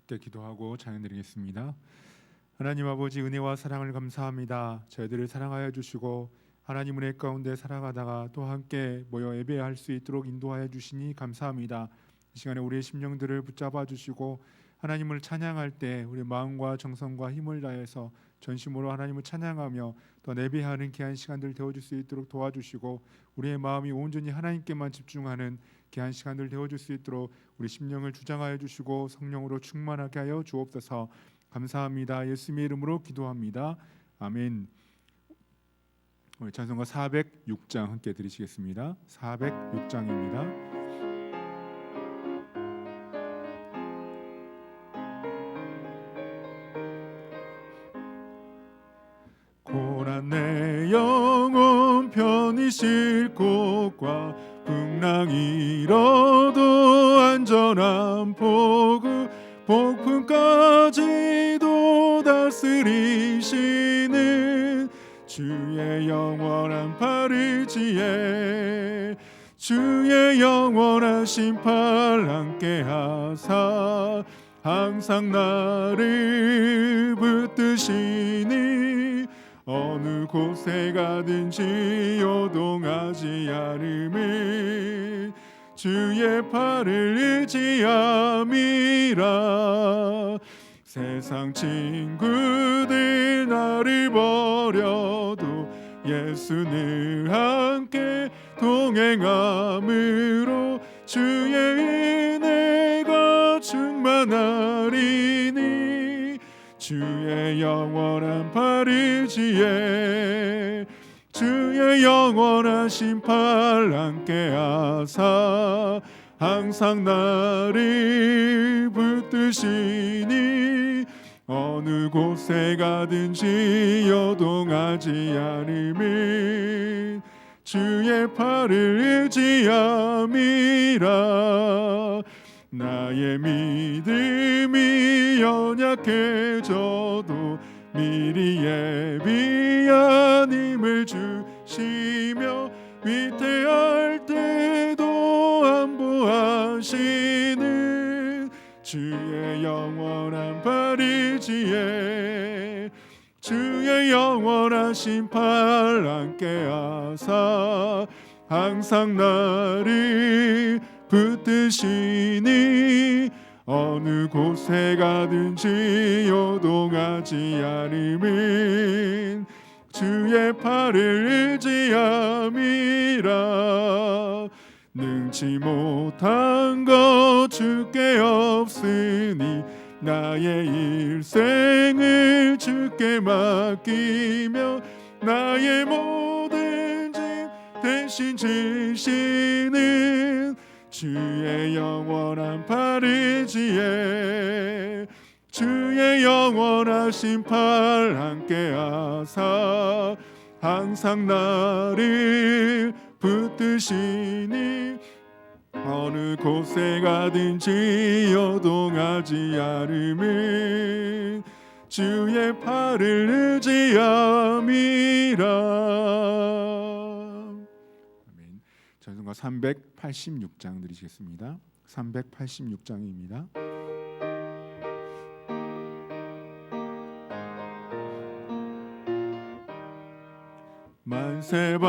함께 기도하고 찬양드리겠습니다. 하나님 아버지, 은혜와 사랑을 감사합니다. 저희들을 사랑하여 주시고 하나님 은혜 가운데 살아가다가 또 함께 모여 예배할 수 있도록 인도하여 주시니 감사합니다. 이 시간에 우리의 심령들을 붙잡아 주시고 하나님을 찬양할 때 우리 마음과 정성과 힘을 다해서 전심으로 하나님을 찬양하며 또 예배하는 귀한 시간들 되어줄 수 있도록 도와주시고 우리의 마음이 온전히 하나님께만 집중하는 귀한 시간들 되어줄 수 있도록 우리 심령을 주장하여 주시고 성령으로 충만하게 하여 주옵소서. 감사합니다. 예수님의 이름으로 기도합니다. 아멘. 오늘 찬송가 406장 함께 드리시겠습니다. 406장입니다. 고난 내 영혼 편히 쉴 곳과 풍랑 잃어도 안전한 포구 폭풍까지도 다스리시는 주의 영원한 팔을지에 주의 영원하신 팔 함께 하사 항상 나를 붙드시니 어느 곳에 가든지 요동하지 않음을 주의 팔을 의지함이라. 세상 친구들 나를 버려도 예수는 함께 동행함으로 주의 은혜가 충만하리니 주의 영원한 팔을지에 주의 영원하신 팔 함께 하사 항상 나를 붙드시니 어느 곳에 가든지 요동하지 않음은 주의 팔을 의지함이라. 나의 믿음이 연약해져도 미리 예비한 힘을 주시며 위태할 때도 안보하시는 주의 영원한 팔을지에 주의 영원하신 팔 함께 하사 항상 나를 붙드시니 어느 곳에 가든지 요동하지 않음은 주의 팔을 의지함이라. 능치 못한 것 주께 없으니 나의 일생을 주께 맡기며 나의 모든 짐 대신 지시는 주의 영원한 팔을지에 주의 영원하신 팔 함께 하사 항상 나를 붙드시니 어느 곳에 가든지 요동하지 않음은 주의 팔을 의지함이라. 아멘. 찬송가 386장 드리시겠습니다. 386장입니다.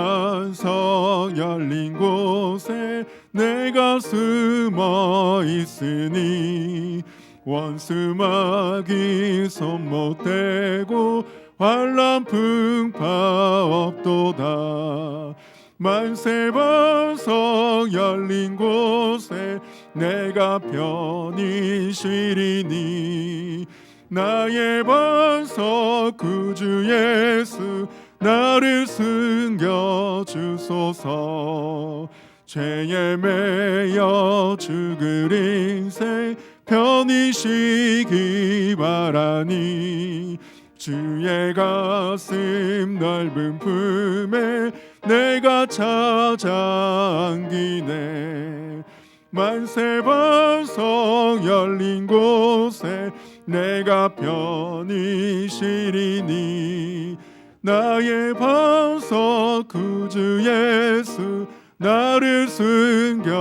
만세반석 열린 곳에 내가 숨어 있으니 원수마귀 손 못 대고 환난 풍파 없도다. 만세반석 열린 곳에 내가 편히 쉬리니 나의 반석 구주 예수 나를 숨겨주소서. 죄에 매여 죽을 인생 편히 쉬기 바라니 주의 가슴 넓은 품에 내가 찾아 안기네. 만세반석 열린 곳에 내가 편히 쉬리니 나의 반석 구주 예수 나를 숨겨주소서.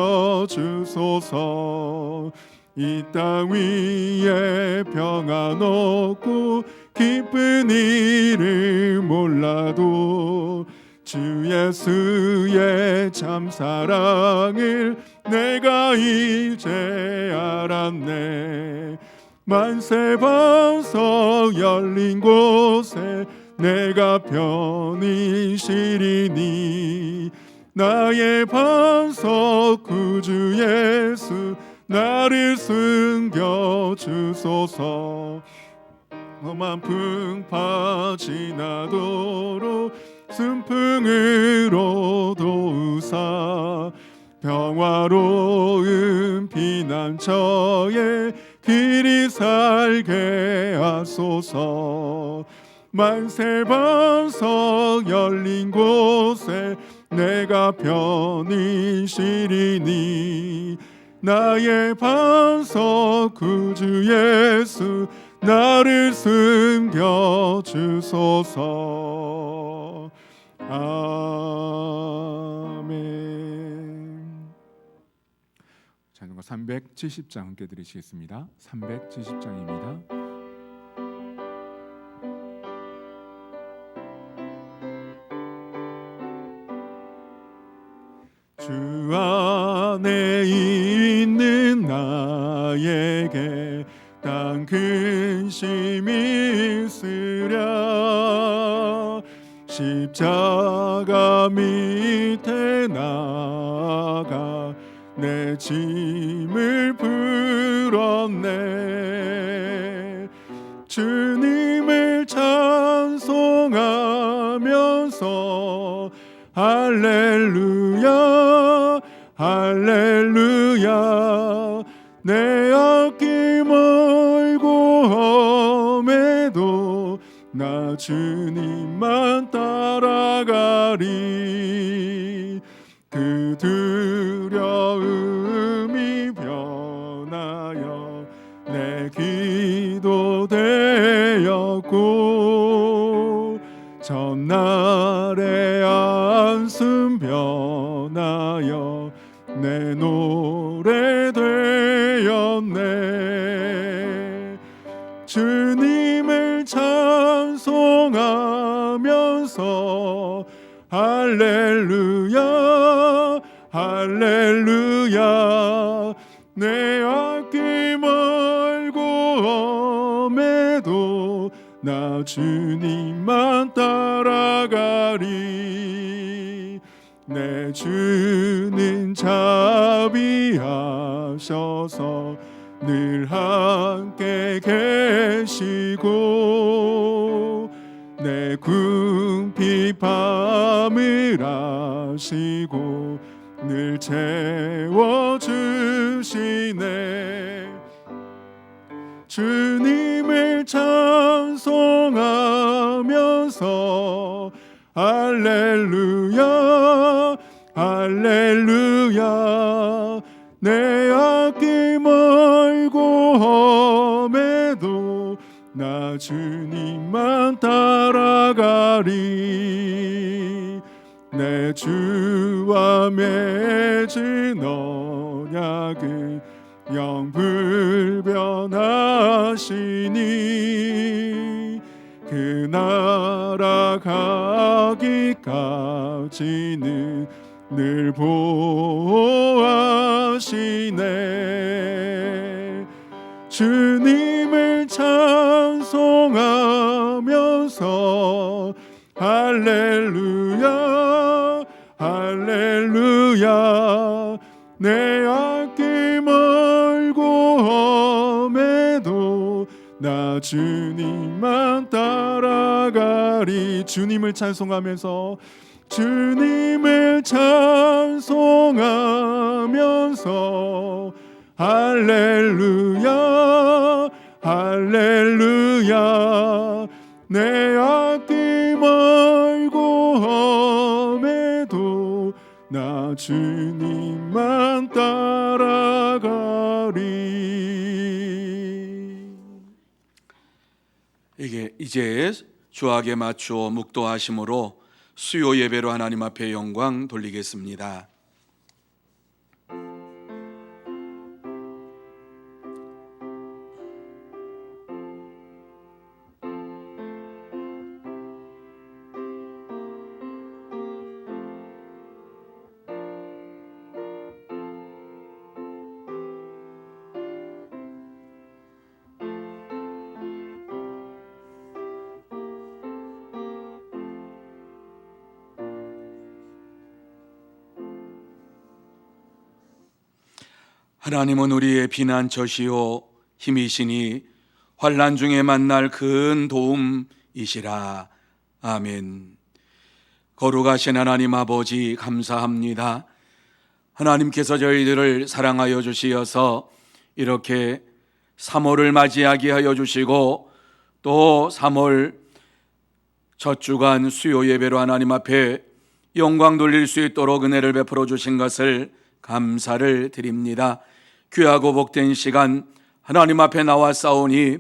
이 땅 위에 평안 없고 기쁜 일을 몰라도 주 예수의 참 사랑을 내가 이제 알았네. 만세 반석 열린 곳에 내가 편히 쉬리니 나의 반석 구주 예수 나를 숨겨주소서. 험한 풍파 지나도록 순풍으로 도우사 평화로운 피난처에 길이 살게 하소서. 만세 반석 열린 곳에 내가 편히 쉬리니 나의 반석 구주 예수 나를 숨겨주소서. 아멘. 찬송가 370장 함께 들으시겠습니다. 370장입니다. 주 안에 있는 나에게 딴 근심이 있으랴. 십자가 밑에 나가 내 짐을 풀었네. 주님을 찬송하면서 할렐루야 할렐루야. 내 앞길 멀고 험해도 나 주님만 따라가리. 그 두려움이 변하여 내 기도 되었고 전날의 안숨 변하여 내 노래 되었네. 주님을 찬송하면서 할렐루야 할렐루야. 내 앞길 멀고 험해도 나 주님만 따라가리. 내 주는 자비하셔서 늘 함께 계시고 내 궁핍 밤을 아시고 늘 채워주시네. 주님을 찬송하면서 할렐루야 할렐루야. 내 앞길 멀고 험해도 나 주님만 따라가리. 내 주와 맺은 언약은 영불변하시니 그 나라 가기까지는 늘 보호하시네. 주님을 찬송하면서 할렐루야 할렐루야. 내 앞길 멀고 험해도 나 주님만 따라가리. 주님을 찬송하면서 주님을 찬송하면서 할렐루야 할렐루야. 내 앞길 멀고 험해도 나 주님만 따라가리. 이제 주악에 맞추어 묵도하심으로 수요 예배로 하나님 앞에 영광 돌리겠습니다. 하나님은 우리의 피난처시요 힘이시니 환난 중에 만날 큰 도움이시라. 아멘. 거룩하신 하나님 아버지 감사합니다. 하나님께서 저희들을 사랑하여 주시어서 이렇게 3월을 맞이하게 하여 주시고 또 3월 첫 주간 수요 예배로 하나님 앞에 영광 돌릴 수 있도록 은혜를 베풀어 주신 것을 감사를 드립니다. 귀하고 복된 시간 하나님 앞에 나와 싸우니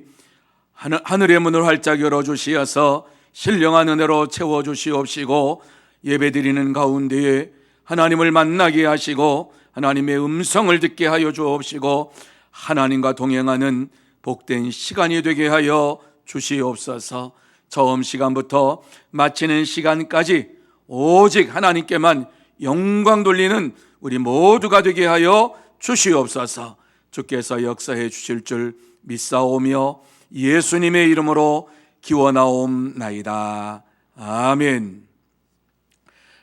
하늘의 문을 활짝 열어주시어서 신령한 은혜로 채워주시옵시고 예배드리는 가운데에 하나님을 만나게 하시고 하나님의 음성을 듣게 하여 주옵시고 하나님과 동행하는 복된 시간이 되게 하여 주시옵소서. 처음 시간부터 마치는 시간까지 오직 하나님께만 영광 돌리는 우리 모두가 되게 하여 주시옵소서. 주께서 역사해 주실 줄 믿사오며 예수님의 이름으로 기원하옵나이다. 아멘.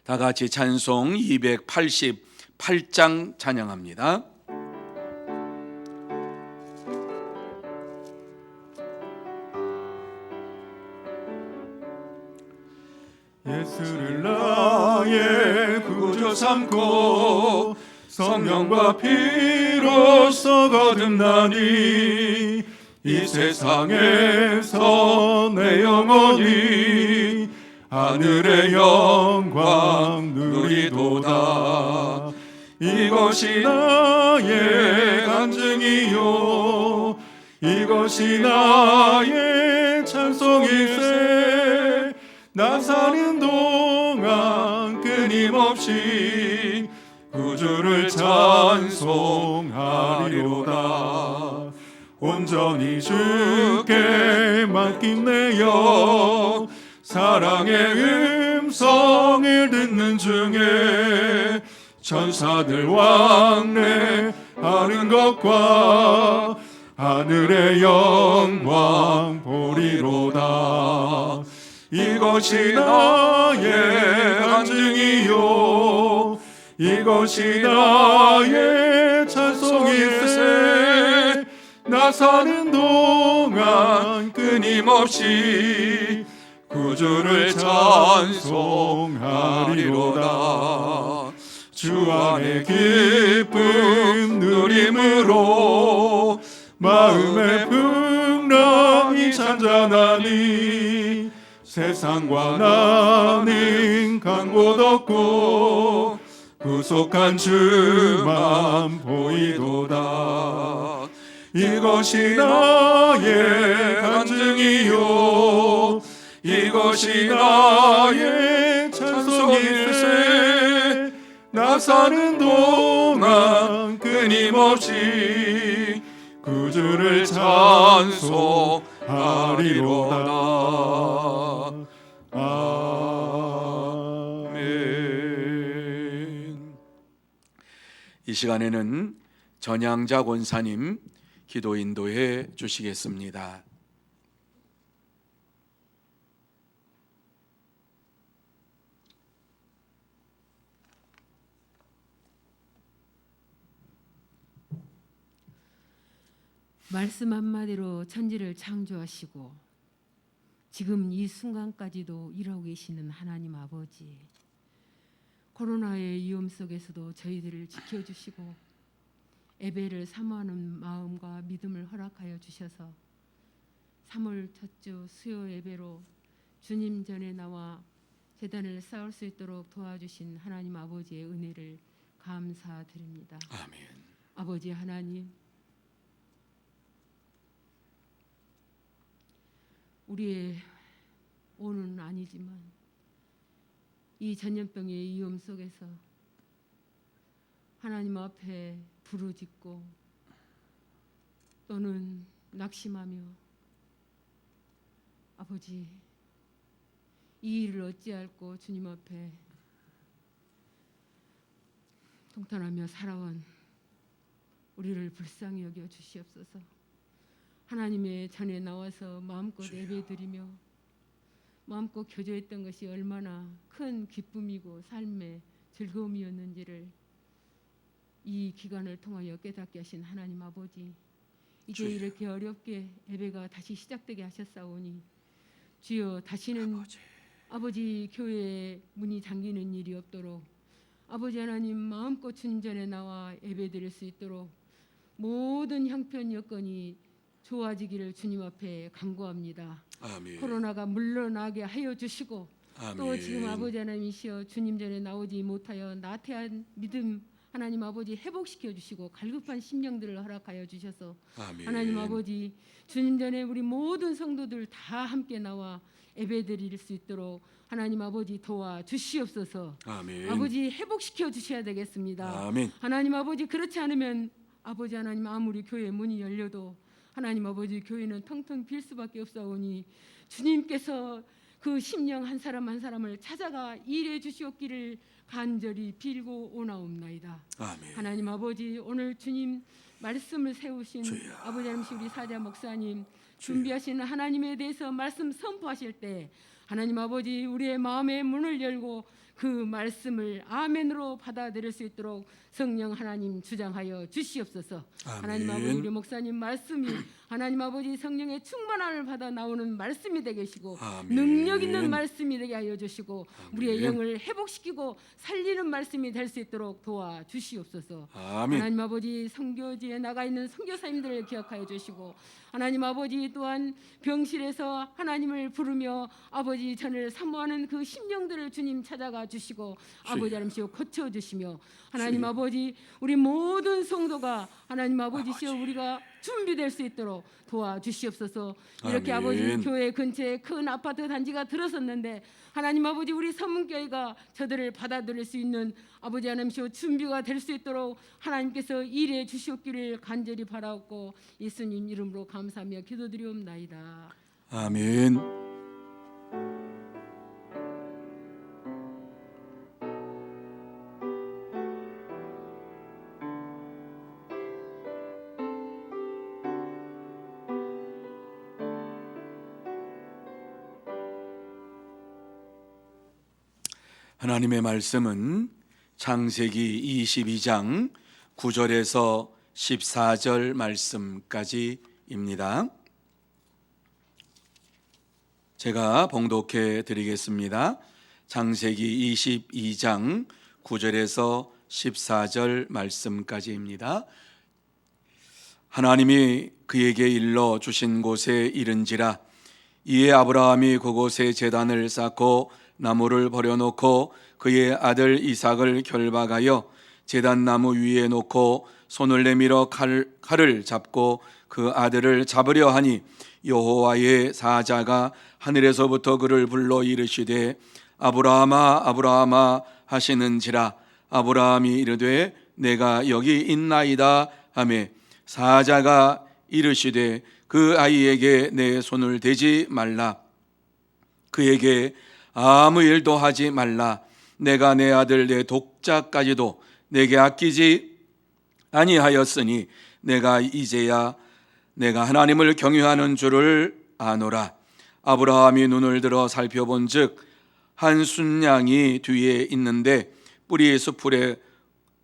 다 같이 찬송 288장 찬양합니다. 예수를 나의 구주 삼고 성령과 피로써 거듭나니 이 세상에서 내 영혼이 하늘의 영광 누리도다. 이것이 나의 간증이요 이것이 나의 찬송일세. 나 사는 동안 끊임없이 구주를 찬송하리로다. 온전히 주께 맡긴 내 영 사랑의 음성을 듣는 중에 천사들 왕래하는 것과 하늘의 영광 보리로다. 이것이 나의 간증이요 이것이 나의 찬송일세. 나 사는 동안 끊임없이 구주를 찬송하리로다. 주 안에 기쁨 누림으로 마음의 풍랑이 잔잔하니 세상과 나는 간 곳 없고 구속한 주만 보이도다. 이것이 나의 간증이요 이것이 나의 찬송일세. 나 사는 동안 끊임없이 구주를 찬송하리로다. 아멘. 이 시간에는 전향자 권사님 기도 인도해 주시겠습니다. 말씀 한마디로 천지를 창조하시고 지금 이 순간까지도 일하고 계시는 하나님 아버지, 코로나의 위험 속에서도 저희들을 지켜주시고 예배를 사모하는 마음과 믿음을 허락하여 주셔서 3월 첫 주 수요 예배로 주님 전에 나와 제단을 쌓을 수 있도록 도와주신 하나님 아버지의 은혜를 감사드립니다. 아멘. 아버지 하나님, 우리의 오는 아니지만 이 전염병의 위험 속에서 하나님 앞에 부르짖고 또는 낙심하며 아버지 이 일을 어찌할꼬 주님 앞에 통탄하며 살아온 우리를 불쌍히 여겨 주시옵소서. 하나님의 전에 나와서 마음껏 예배드리며 마음껏 교제했던 것이 얼마나 큰 기쁨이고 삶의 즐거움이었는지를 이 기간을 통하여 깨닫게 하신 하나님 아버지, 이제 주여. 이렇게 어렵게 예배가 다시 시작되게 하셨사오니 주여 다시는 아버지 교회의 문이 잠기는 일이 없도록 아버지 하나님 마음껏 주님 전에 나와 예배드릴 수 있도록 모든 형편 여건이 좋아지기를 주님 앞에 간구합니다. 아멘. 코로나가 물러나게 하여 주시고 아멘. 또 지금 아버지 하나님이시여 주님 전에 나오지 못하여 나태한 믿음 하나님 아버지 회복시켜 주시고 갈급한 심령들을 허락하여 주셔서 아멘. 하나님 아버지 주님 전에 우리 모든 성도들 다 함께 나와 예배드릴 수 있도록 하나님 아버지 도와 주시옵소서. 아멘. 아버지 회복시켜 주셔야 되겠습니다. 아멘. 하나님 아버지 그렇지 않으면 아버지 하나님 아무리 교회 문이 열려도 하나님 아버지 교회는 텅텅 빌 수밖에 없사오니 주님께서 그 심령 한 사람 한 사람을 찾아가 일해 주시옵기를 간절히 빌고 오나옵나이다. 아멘. 하나님 아버지 오늘 주님 말씀을 세우신 주여. 아버지 하나님 우리 사자 목사님 준비하시는 하나님에 대해서 말씀 선포하실 때 하나님 아버지 우리의 마음의 문을 열고 그 말씀을 아멘으로 받아들일 수 있도록 성령 하나님 주장하여 주시옵소서. 아멘. 하나님 아버지 우리 목사님 말씀이 하나님 아버지 성령의 충만함을 받아 나오는 말씀이 되게 하시고 아멘. 능력 있는 말씀이 되게 하여 주시고 아멘. 우리의 영을 회복시키고 살리는 말씀이 될 수 있도록 도와 주시옵소서. 아멘. 하나님 아버지 선교지에 나가 있는 선교사님들을 기억하여 주시고 하나님 아버지 또한 병실에서 하나님을 부르며 아버지 전을 사모하는 그 심령들을 주님 찾아가 주시고 아버지 하나님시여 고쳐 주시며 하나님 아버지 우리 모든 성도가 하나님 아버지시여 우리가 준비될 수 있도록 도와주시옵소서. 이렇게 아멘. 아버지 교회 근처에 큰 아파트 단지가 들어섰는데 하나님 아버지 우리 서문교회가 저들을 받아들일 수 있는 아버지 하나님시여 준비가 될 수 있도록 하나님께서 일해 주시옵기를 간절히 바라옵고 예수님 이름으로 감사하며 기도드리옵나이다. 아멘. 하나님의 말씀은 창세기 22장 9절에서 14절 말씀까지입니다. 제가 봉독해 드리겠습니다. 창세기 22장 9절에서 14절 말씀까지입니다. 하나님이 그에게 일러 주신 곳에 이른지라 이에 아브라함이 그곳에 제단을 쌓고 나무를 버려놓고 그의 아들 이삭을 결박하여 제단 나무 위에 놓고 손을 내밀어 칼을 잡고 그 아들을 잡으려 하니 여호와의 사자가 하늘에서부터 그를 불러 이르시되 아브라함아 아브라함아 하시는지라 아브라함이 이르되 내가 여기 있나이다 하매 사자가 이르시되 그 아이에게 내 손을 대지 말라 그에게 아무 일도 하지 말라 내가 내 아들 내 독자까지도 내게 아끼지 아니하였으니 내가 이제야 내가 하나님을 경유하는 줄을 아노라. 아브라함이 눈을 들어 살펴본즉 한 순양이 뒤에 있는데 뿔이 수풀에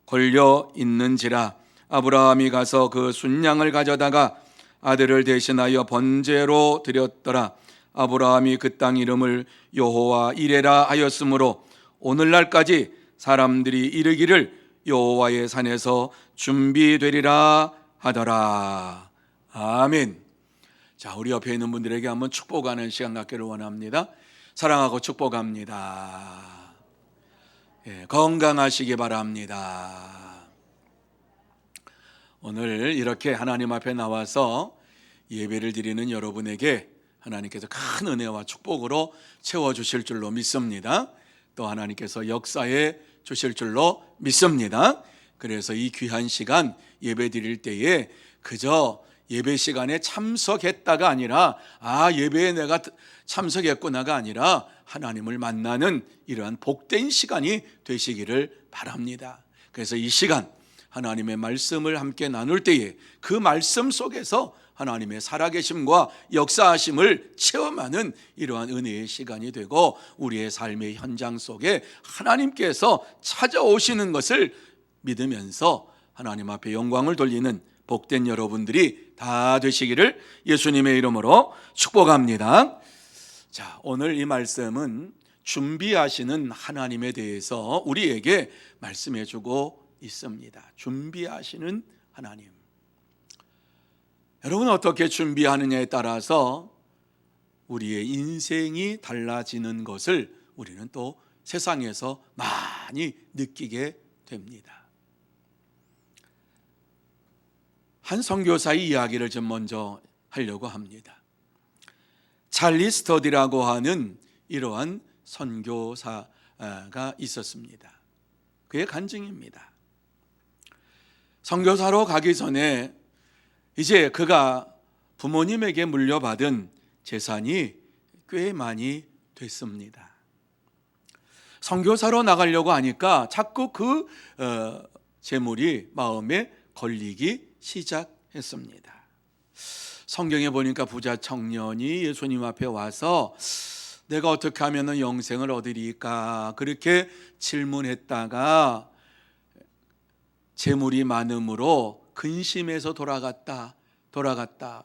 걸려 있는지라 아브라함이 가서 그 순양을 가져다가 아들을 대신하여 번제로 드렸더라. 아브라함이 그 땅 이름을 여호와 이레라 하였으므로 오늘날까지 사람들이 이르기를 여호와의 산에서 준비되리라 하더라. 아멘. 자, 우리 옆에 있는 분들에게 한번 축복하는 시간 갖기를 원합니다. 사랑하고 축복합니다. 건강하시기 바랍니다. 오늘 이렇게 하나님 앞에 나와서 예배를 드리는 여러분에게 하나님께서 큰 은혜와 축복으로 채워주실 줄로 믿습니다. 또 하나님께서 역사해 주실 줄로 믿습니다. 그래서 이 귀한 시간 예배 드릴 때에 그저 예배 시간에 참석했다가 아니라 예배에 내가 참석했구나가 아니라 하나님을 만나는 이러한 복된 시간이 되시기를 바랍니다. 그래서 이 시간 하나님의 말씀을 함께 나눌 때에 그 말씀 속에서 하나님의 살아계심과 역사하심을 체험하는 이러한 은혜의 시간이 되고 우리의 삶의 현장 속에 하나님께서 찾아오시는 것을 믿으면서 하나님 앞에 영광을 돌리는 복된 여러분들이 다 되시기를 예수님의 이름으로 축복합니다. 자, 오늘 이 말씀은 준비하시는 하나님에 대해서 우리에게 말씀해 주고 있습니다. 준비하시는 하나님. 여러분, 어떻게 준비하느냐에 따라서 우리의 인생이 달라지는 것을 우리는 또 세상에서 많이 느끼게 됩니다. 한 선교사의 이야기를 좀 먼저 하려고 합니다. 찰리 스터디라고 하는 이러한 선교사가 있었습니다. 그의 간증입니다. 선교사로 가기 전에 이제 그가 부모님에게 물려받은 재산이 꽤 많이 됐습니다. 선교사로 나가려고 하니까 자꾸 그 재물이 마음에 걸리기 시작했습니다. 성경에 보니까 부자 청년이 예수님 앞에 와서 내가 어떻게 하면 영생을 얻으리까 그렇게 질문했다가 재물이 많음으로 근심해서 돌아갔다.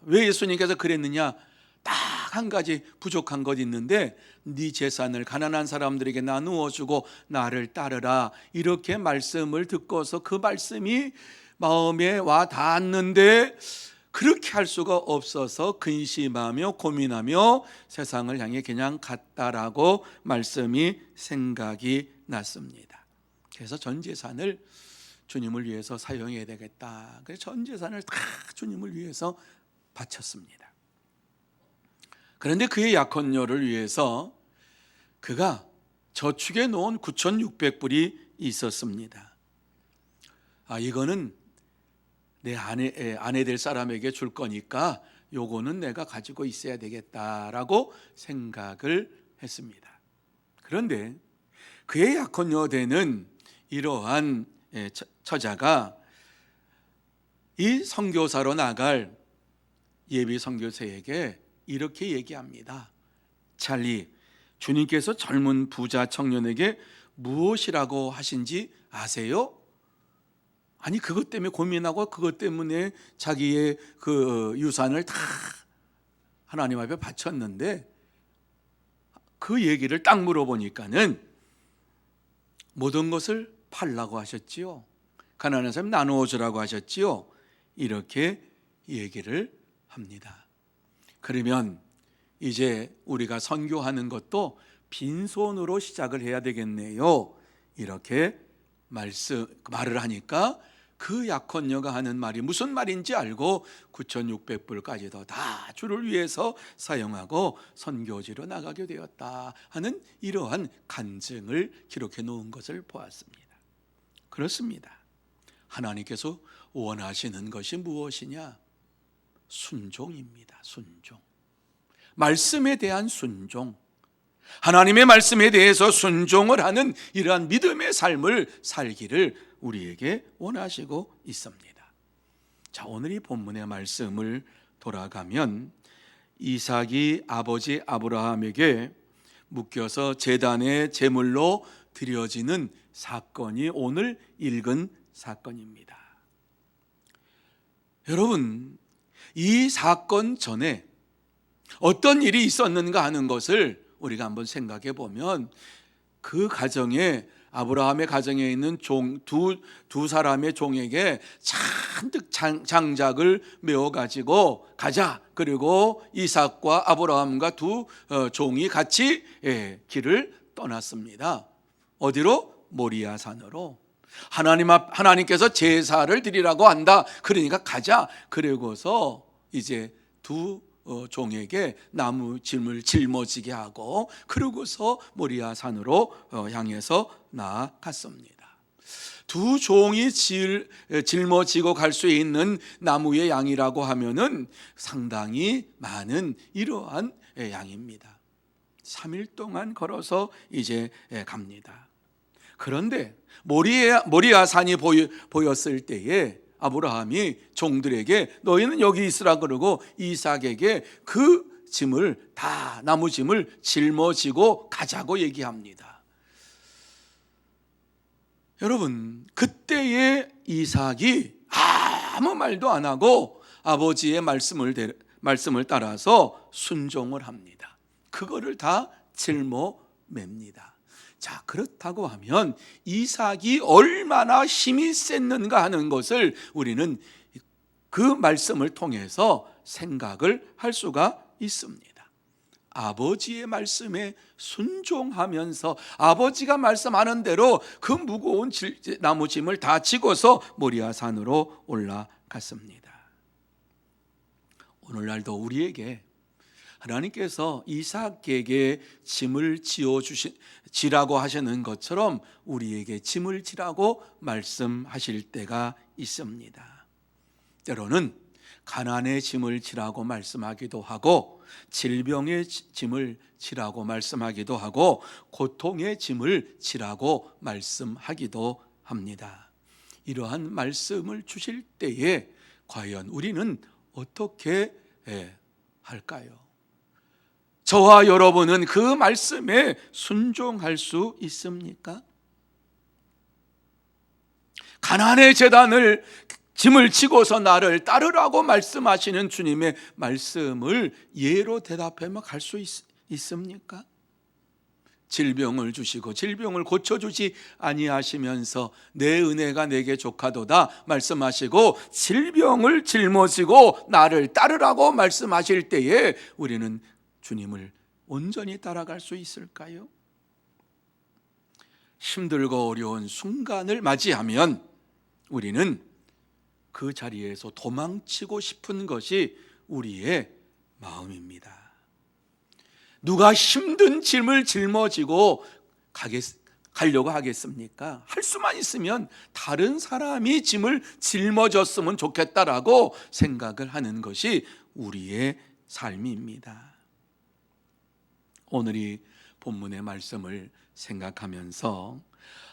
왜 예수님께서 그랬느냐? 딱 한 가지 부족한 것 있는데 네 재산을 가난한 사람들에게 나누어 주고 나를 따르라. 이렇게 말씀을 듣고서 그 말씀이 마음에 와 닿았는데 그렇게 할 수가 없어서 근심하며 고민하며 세상을 향해 그냥 갔다라고 말씀이 생각이 났습니다. 그래서 전 재산을 주님을 위해서 사용해야 되겠다. 그래서 전 재산을 다 주님을 위해서 바쳤습니다. 그런데 그의 약혼녀를 위해서 그가 저축해 놓은 9,600불이 있었습니다. 이거는 내 아내 될 사람에게 줄 거니까 요거는 내가 가지고 있어야 되겠다라고 생각을 했습니다. 그런데 그의 약혼녀 되는 이러한 처자가 이 선교사로 나갈 예비 선교사에게 이렇게 얘기합니다. 찰리, 주님께서 젊은 부자 청년에게 무엇이라고 하신지 아세요? 아니 그것 때문에 고민하고 그것 때문에 자기의 그 유산을 다 하나님 앞에 바쳤는데 그 얘기를 딱 물어보니까는 모든 것을 팔라고 하셨지요. 가난한 사람 나누어 주라고 하셨지요. 이렇게 얘기를 합니다. 그러면 이제 우리가 선교하는 것도 빈손으로 시작을 해야 되겠네요. 이렇게 말을 하니까 그 약혼녀가 하는 말이 무슨 말인지 알고 9,600불까지도 다 주를 위해서 사용하고 선교지로 나가게 되었다 하는 이러한 간증을 기록해 놓은 것을 보았습니다. 그렇습니다. 하나님께서 원하시는 것이 무엇이냐? 순종입니다. 순종. 말씀에 대한 순종. 하나님의 말씀에 대해서 순종을 하는 이러한 믿음의 삶을 살기를 우리에게 원하시고 있습니다. 자, 오늘 이 본문의 말씀을 돌아가면 이삭이 아버지 아브라함에게 묶여서 제단의 제물로 드려지는 사건이 오늘 읽은 사건입니다. 여러분, 이 사건 전에 어떤 일이 있었는가 하는 것을 우리가 한번 생각해 보면 그 가정에 아브라함의 가정에 있는 두 사람의 종에게 잔뜩 장작을 메워 가지고 가자. 그리고 이삭과 아브라함과 두 종이 같이 길을 떠났습니다. 어디로? 모리아 산으로. 하나님께서 제사를 드리라고 한다. 그러니까 가자. 그리고서 이제 두 종에게 나무 짐을 짊어지게 하고 그러고서 모리아 산으로 향해서 나아갔습니다. 두 종이 짊어지고 갈 수 있는 나무의 양이라고 하면은 상당히 많은 이러한 양입니다. 3일 동안 걸어서 이제 갑니다. 그런데 모리아 산이 보였을 때에 아브라함이 종들에게 너희는 여기 있으라 그러고 이삭에게 그 짐을 다 나무 짐을 짊어지고 가자고 얘기합니다. 여러분, 그때의 이삭이 아무 말도 안 하고 아버지의 말씀을 따라서 순종을 합니다. 그거를 다 짊어맵니다. 자, 그렇다고 하면 이삭이 얼마나 힘이 셌는가 하는 것을 우리는 그 말씀을 통해서 생각을 할 수가 있습니다. 아버지의 말씀에 순종하면서 아버지가 말씀하는 대로 그 무거운 나무짐을 다 지고서 모리아산으로 올라갔습니다. 오늘날도 우리에게 하나님께서 이삭에게 짐을 지라고 하시는 것처럼 우리에게 짐을 지라고 말씀하실 때가 있습니다. 때로는 가난의 짐을 지라고 말씀하기도 하고, 질병의 짐을 지라고 말씀하기도 하고, 고통의 짐을 지라고 말씀하기도 합니다. 이러한 말씀을 주실 때에 과연 우리는 어떻게 할까요? 저와 여러분은 그 말씀에 순종할 수 있습니까? 가난의 재단을 짐을 지고서 나를 따르라고 말씀하시는 주님의 말씀을 예로 대답하며 갈 수 있습니까? 질병을 주시고 질병을 고쳐주지 아니하시면서 내 은혜가 내게 족하도다 말씀하시고 질병을 짊어지고 나를 따르라고 말씀하실 때에 우리는 주님을 온전히 따라갈 수 있을까요? 힘들고 어려운 순간을 맞이하면 우리는 그 자리에서 도망치고 싶은 것이 우리의 마음입니다. 누가 힘든 짐을 짊어지고 가려고 하겠습니까? 할 수만 있으면 다른 사람이 짐을 짊어졌으면 좋겠다라고 생각을 하는 것이 우리의 삶입니다. 오늘 이 본문의 말씀을 생각하면서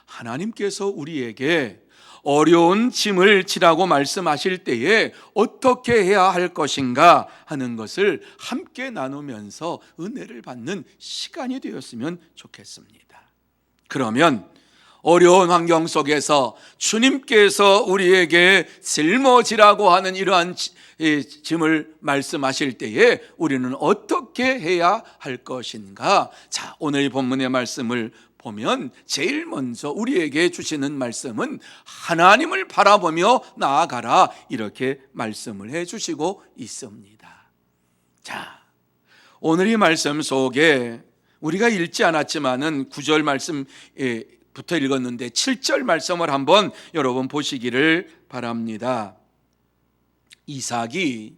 하나님께서 우리에게 어려운 짐을 지라고 말씀하실 때에 어떻게 해야 할 것인가 하는 것을 함께 나누면서 은혜를 받는 시간이 되었으면 좋겠습니다. 그러면 어려운 환경 속에서 주님께서 우리에게 짊어지라고 하는 이러한 짐을 말씀하실 때에 우리는 어떻게 해야 할 것인가? 자, 오늘 이 본문의 말씀을 보면 제일 먼저 우리에게 주시는 말씀은 하나님을 바라보며 나아가라, 이렇게 말씀을 해주시고 있습니다. 자, 오늘 이 말씀 속에 우리가 읽지 않았지만은 9절 말씀부터 읽었는데 7절 말씀을 한번 여러분 보시기를 바랍니다. 이삭이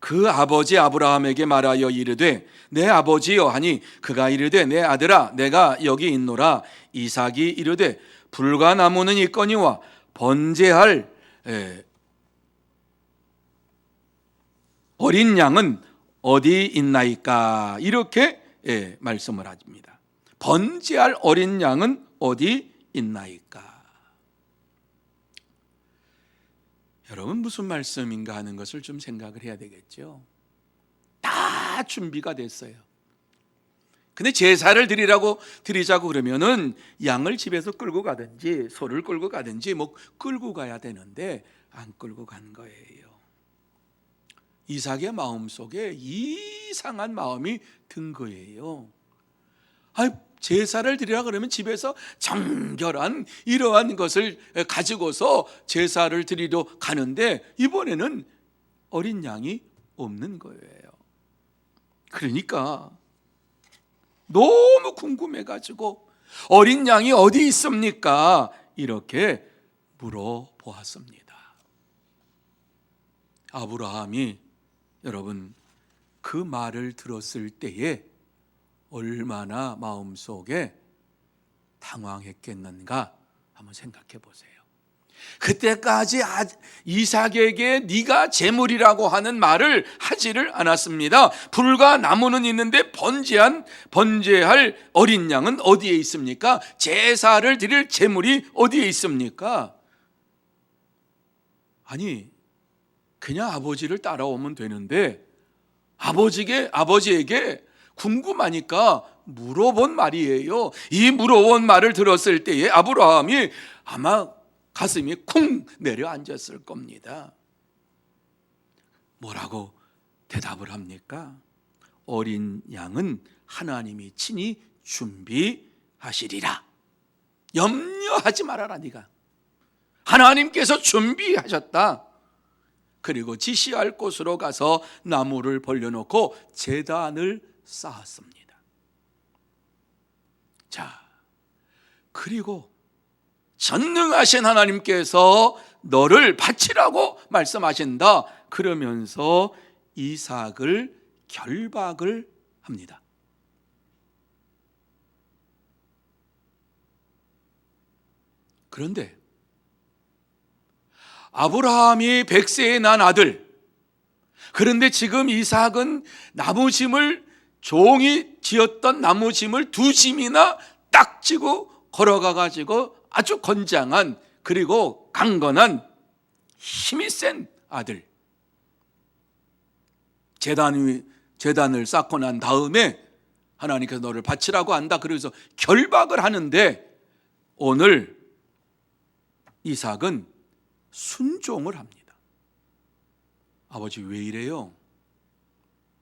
그 아버지 아브라함에게 말하여 이르되 내 아버지여 하니 그가 이르되 내 아들아 내가 여기 있노라. 이삭이 이르되 불과 나무는 있거니와 번제할 어린 양은 어디 있나이까, 이렇게 말씀을 합니다. 번제할 어린 양은 어디 있나이까. 여러분, 무슨 말씀인가 하는 것을 좀 생각을 해야 되겠죠. 다 준비가 됐어요. 근데 제사를 드리자고 그러면은 양을 집에서 끌고 가든지 소를 끌고 가든지 뭐 끌고 가야 되는데 안 끌고 간 거예요. 이삭의 마음속에 이상한 마음이 든 거예요. 제사를 드리라 그러면 집에서 정결한 이러한 것을 가지고서 제사를 드리러 가는데 이번에는 어린 양이 없는 거예요. 그러니까 너무 궁금해가지고 어린 양이 어디 있습니까? 이렇게 물어보았습니다. 아브라함이 여러분 그 말을 들었을 때에 얼마나 마음속에 당황했겠는가 한번 생각해 보세요. 그때까지 이삭에게 네가 제물이라고 하는 말을 하지를 않았습니다. 불과 나무는 있는데 번제할 어린 양은 어디에 있습니까? 제사를 드릴 제물이 어디에 있습니까? 아니, 그냥 아버지를 따라오면 되는데 아버지에게 궁금하니까 물어본 말이에요. 이 물어본 말을 들었을 때에 아브라함이 아마 가슴이 쿵 내려앉았을 겁니다. 뭐라고 대답을 합니까? 어린 양은 하나님이 친히 준비하시리라. 염려하지 말아라. 네가 하나님께서 준비하셨다. 그리고 지시할 곳으로 가서 나무를 벌려놓고 제단을 쌓았습니다. 자, 그리고 전능하신 하나님께서 너를 바치라고 말씀하신다. 그러면서 이삭을 결박을 합니다. 그런데 아브라함이 100세에 난 아들, 그런데 지금 이삭은 나무짐을, 종이 지었던 나무짐을 2짐이나 딱 지고 걸어가 가지고 아주 건장한, 그리고 강건한, 힘이 센 아들, 제단을 쌓고 난 다음에 하나님께서 너를 바치라고 한다. 그래서 결박을 하는데 오늘 이삭은 순종을 합니다. 아버지 왜 이래요?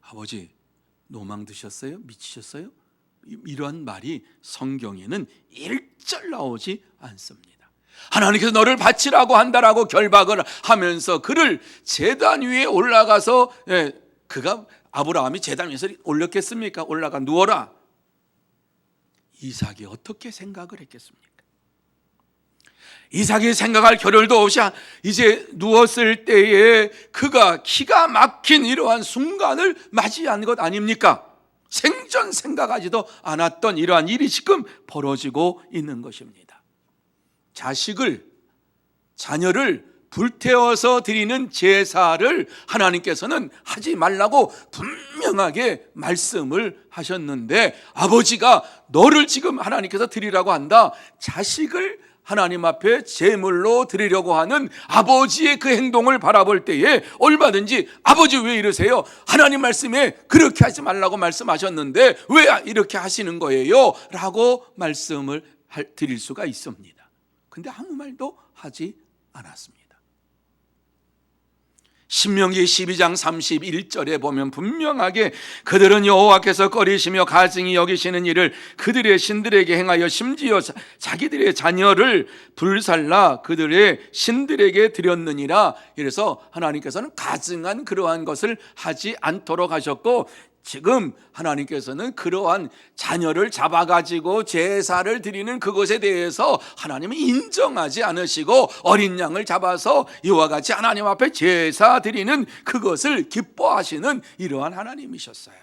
아버지 노망 드셨어요? 미치셨어요? 이러한 말이 성경에는 일절 나오지 않습니다. 하나님께서 너를 바치라고 한다라고 결박을 하면서 그를 제단 위에 올라가서, 그가 아브라함이 제단 위에서 올렸겠습니까? 올라가 누워라. 이삭이 어떻게 생각을 했겠습니까? 이삭이 생각할 겨를도 없이 이제 누웠을 때에 그가 기가 막힌 이러한 순간을 맞이한 것 아닙니까? 생전 생각하지도 않았던 이러한 일이 지금 벌어지고 있는 것입니다. 자녀를 불태워서 드리는 제사를 하나님께서는 하지 말라고 분명하게 말씀을 하셨는데 아버지가 너를 지금 하나님께서 드리라고 한다. 자식을 하나님 앞에 제물로 드리려고 하는 아버지의 그 행동을 바라볼 때에 얼마든지 아버지 왜 이러세요? 하나님 말씀에 그렇게 하지 말라고 말씀하셨는데 왜 이렇게 하시는 거예요? 라고 말씀을 드릴 수가 있습니다. 근데 아무 말도 하지 않았습니다. 신명기 12장 31절에 보면 분명하게 그들은 여호와께서 꺼리시며 가증히 여기시는 일을 그들의 신들에게 행하여 심지어 자기들의 자녀를 불살라 그들의 신들에게 드렸느니라. 이래서 하나님께서는 가증한 그러한 것을 하지 않도록 하셨고, 지금 하나님께서는 그러한 자녀를 잡아가지고 제사를 드리는 그것에 대해서 하나님은 인정하지 않으시고 어린 양을 잡아서 이와 같이 하나님 앞에 제사 드리는 그것을 기뻐하시는 이러한 하나님이셨어요.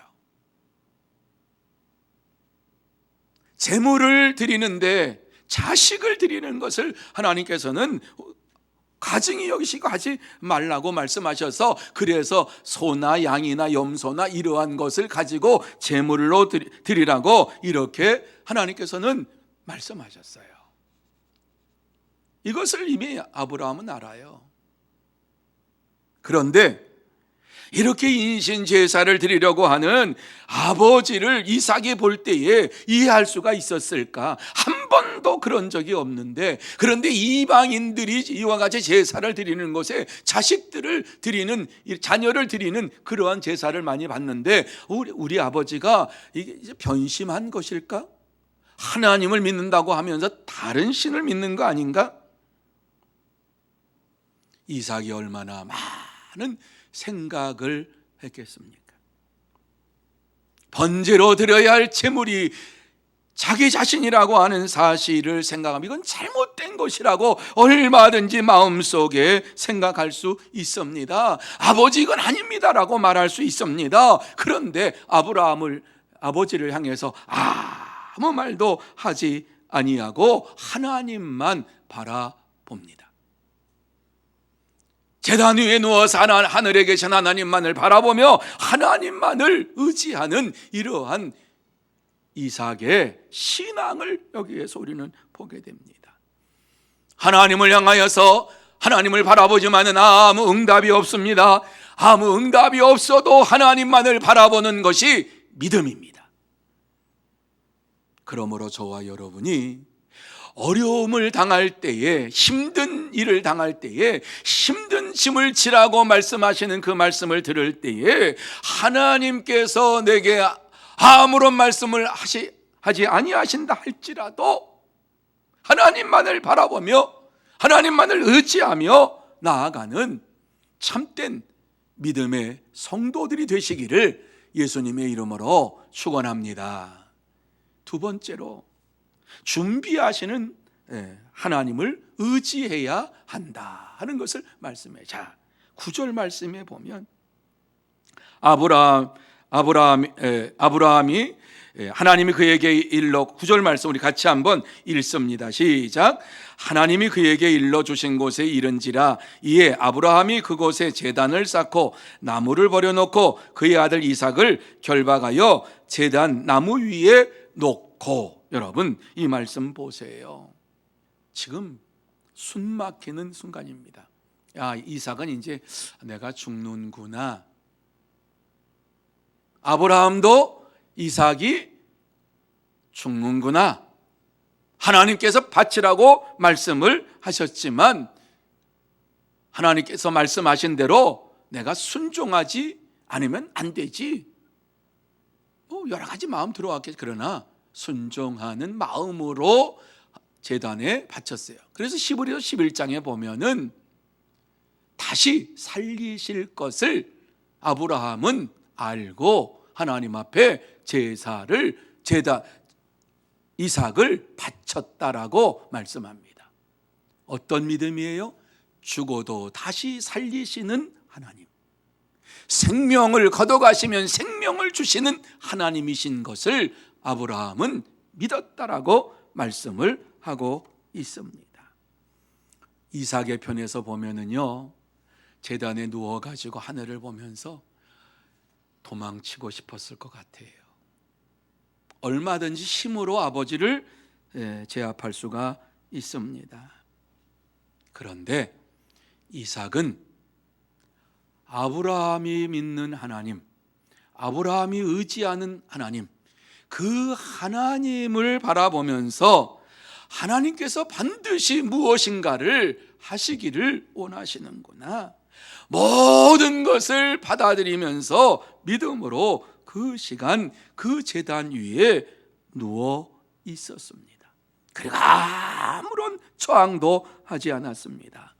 제물을 드리는데 자식을 드리는 것을 하나님께서는 가증히 여기시고 하지 말라고 말씀하셔서, 그래서 소나 양이나 염소나 이러한 것을 가지고 제물로 드리라고 이렇게 하나님께서는 말씀하셨어요. 이것을 이미 아브라함은 알아요. 그런데 이렇게 인신 제사를 드리려고 하는 아버지를 이삭이 볼 때에 이해할 수가 있었을까? 한 번도 그런 적이 없는데, 그런데 이방인들이 이와 같이 제사를 드리는 것에 자식들을 드리는, 자녀를 드리는 그러한 제사를 많이 받는데 우리 아버지가 이게 변심한 것일까? 하나님을 믿는다고 하면서 다른 신을 믿는 거 아닌가? 이삭이 얼마나 많은 생각을 했겠습니까? 번제로 드려야 할 제물이 자기 자신이라고 하는 사실을 생각하면 이건 잘못된 것이라고 얼마든지 마음속에 생각할 수 있습니다. 아버지 이건 아닙니다라고 말할 수 있습니다. 그런데 아버지를 향해서 아무 말도 하지 아니하고 하나님만 바라봅니다. 제단 위에 누워서 하늘에 계신 하나님만을 바라보며 하나님만을 의지하는 이러한 이삭의 신앙을 여기에서 우리는 보게 됩니다. 하나님을 향하여서 하나님을 바라보지만은 아무 응답이 없습니다. 아무 응답이 없어도 하나님만을 바라보는 것이 믿음입니다. 그러므로 저와 여러분이 어려움을 당할 때에, 힘든 일을 당할 때에, 힘든 짐을 지라고 말씀하시는 그 말씀을 들을 때에 하나님께서 내게 아무런 말씀을 하지 아니하신다 할지라도 하나님만을 바라보며 하나님만을 의지하며 나아가는 참된 믿음의 성도들이 되시기를 예수님의 이름으로 축원합니다. 두 번째로 준비하시는 하나님을 의지해야 한다 하는 것을 말씀해. 자, 9절 말씀에 보면 아브라함이 하나님이 그에게 일러, 9절 말씀 우리 같이 한번 읽습니다. 시작. 하나님이 그에게 일러 주신 곳에 이른지라 이에 아브라함이 그곳에 제단을 쌓고 나무를 버려놓고 그의 아들 이삭을 결박하여 제단 나무 위에 놓고. 여러분, 이 말씀 보세요. 지금 숨 막히는 순간입니다. 야, 이삭은 이제 내가 죽는구나. 아브라함도 이삭이 죽는구나. 하나님께서 바치라고 말씀을 하셨지만 하나님께서 말씀하신 대로 내가 순종하지 않으면 안 되지. 여러 가지 마음 들어왔겠지. 그러나 순종하는 마음으로 제단에 바쳤어요. 그래서 히브리서 11장에 보면은 다시 살리실 것을 아브라함은 알고 하나님 앞에 이삭을 바쳤다라고 말씀합니다. 어떤 믿음이에요? 죽어도 다시 살리시는 하나님, 생명을 걷어가시면 생명을 주시는 하나님이신 것을 아브라함은 믿었다라고 말씀을 하고 있습니다. 이삭의 편에서 보면은요, 제단에 누워가지고 하늘을 보면서 도망치고 싶었을 것 같아요. 얼마든지 힘으로 아버지를 제압할 수가 있습니다. 그런데 이삭은 아브라함이 믿는 하나님, 아브라함이 의지하는 하나님, 그 하나님을 바라보면서 하나님께서 반드시 무엇인가를 하시기를 원하시는구나, 모든 것을 받아들이면서 믿음으로 그 시간 그 제단 위에 누워 있었습니다. 그리고 아무런 저항도 하지 않았습니다.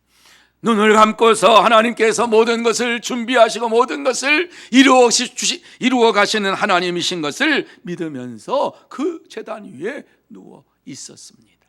눈을 감고서 하나님께서 모든 것을 준비하시고 모든 것을 이루어 가시는 하나님이신 것을 믿으면서 그 제단 위에 누워 있었습니다.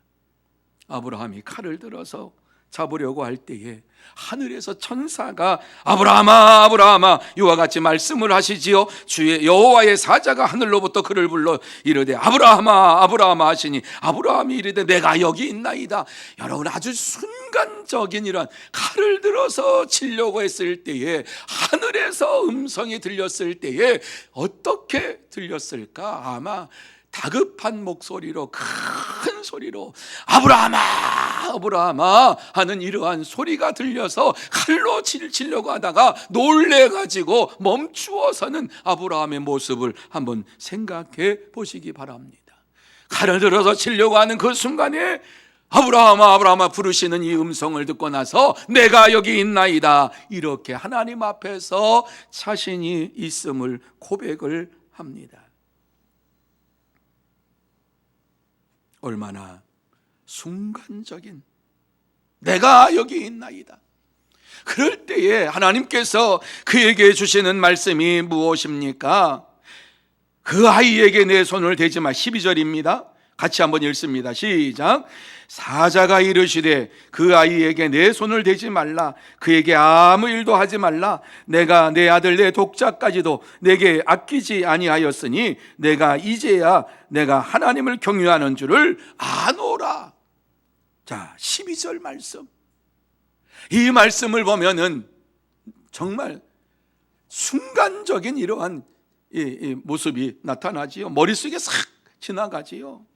아브라함이 칼을 들어서 잡으려고 할 때에 하늘에서 천사가 아브라함아 아브라함아 이와 같이 말씀을 하시지요. 주의 여호와의 사자가 하늘로부터 그를 불러 이르되 아브라함아 아브라함아 하시니 아브라함이 이르되 내가 여기 있나이다. 여러분, 아주 순간적인 이런 칼을 들어서 치려고 했을 때에 하늘에서 음성이 들렸을 때에 어떻게 들렸을까? 아마 다급한 목소리로, 큰 소리로 아브라함아 아브라함아 하는 이러한 소리가 들려서 칼로 치려고 하다가 놀래가지고 멈추어서는 아브라함의 모습을 한번 생각해 보시기 바랍니다. 칼을 들어서 치려고 하는 그 순간에 아브라함아 아브라함아 부르시는 이 음성을 듣고 나서 내가 여기 있나이다, 이렇게 하나님 앞에서 자신이 있음을 고백을 합니다. 얼마나 순간적인 내가 여기 있나이다. 그럴 때에 하나님께서 그에게 주시는 말씀이 무엇입니까? 그 아이에게 내 손을 대지 마. 12절입니다. 같이 한번 읽습니다. 시작. 사자가 이르시되 그 아이에게 내 손을 대지 말라. 그에게 아무 일도 하지 말라. 내가 내 아들 내 독자까지도 내게 아끼지 아니하였으니 내가 이제야 내가 하나님을 경유하는 줄을 아노라. 자, 12절 말씀. 이 말씀을 보면은 정말 순간적인 이러한 이 모습이 나타나지요. 머릿속에 싹 지나가지요.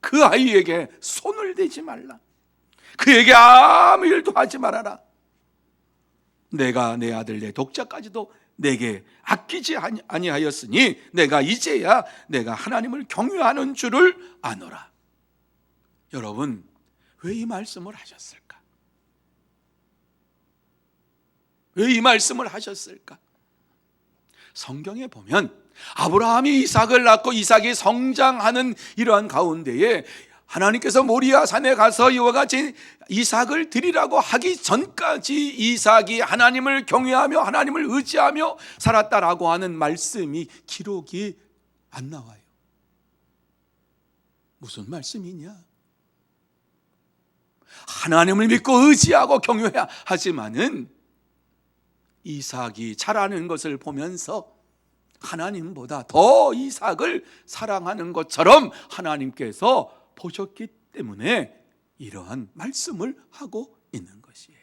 그 아이에게 손을 대지 말라. 그에게 아무 일도 하지 말아라. 내가 내 아들 내 독자까지도 내게 아끼지 아니하였으니 내가 이제야 내가 하나님을 경외하는 줄을 아노라. 여러분, 왜 이 말씀을 하셨을까? 왜 이 말씀을 하셨을까? 성경에 보면 아브라함이 이삭을 낳고 이삭이 성장하는 이러한 가운데에 하나님께서 모리아 산에 가서 이와 같이 이삭을 드리라고 하기 전까지 이삭이 하나님을 경외하며 하나님을 의지하며 살았다라고 하는 말씀이 기록이 안 나와요. 무슨 말씀이냐? 하나님을 믿고 의지하고 경외해야 하지만은 이삭이 자라는 것을 보면서 하나님보다 더 이삭을 사랑하는 것처럼 하나님께서 보셨기 때문에 이러한 말씀을 하고 있는 것이에요.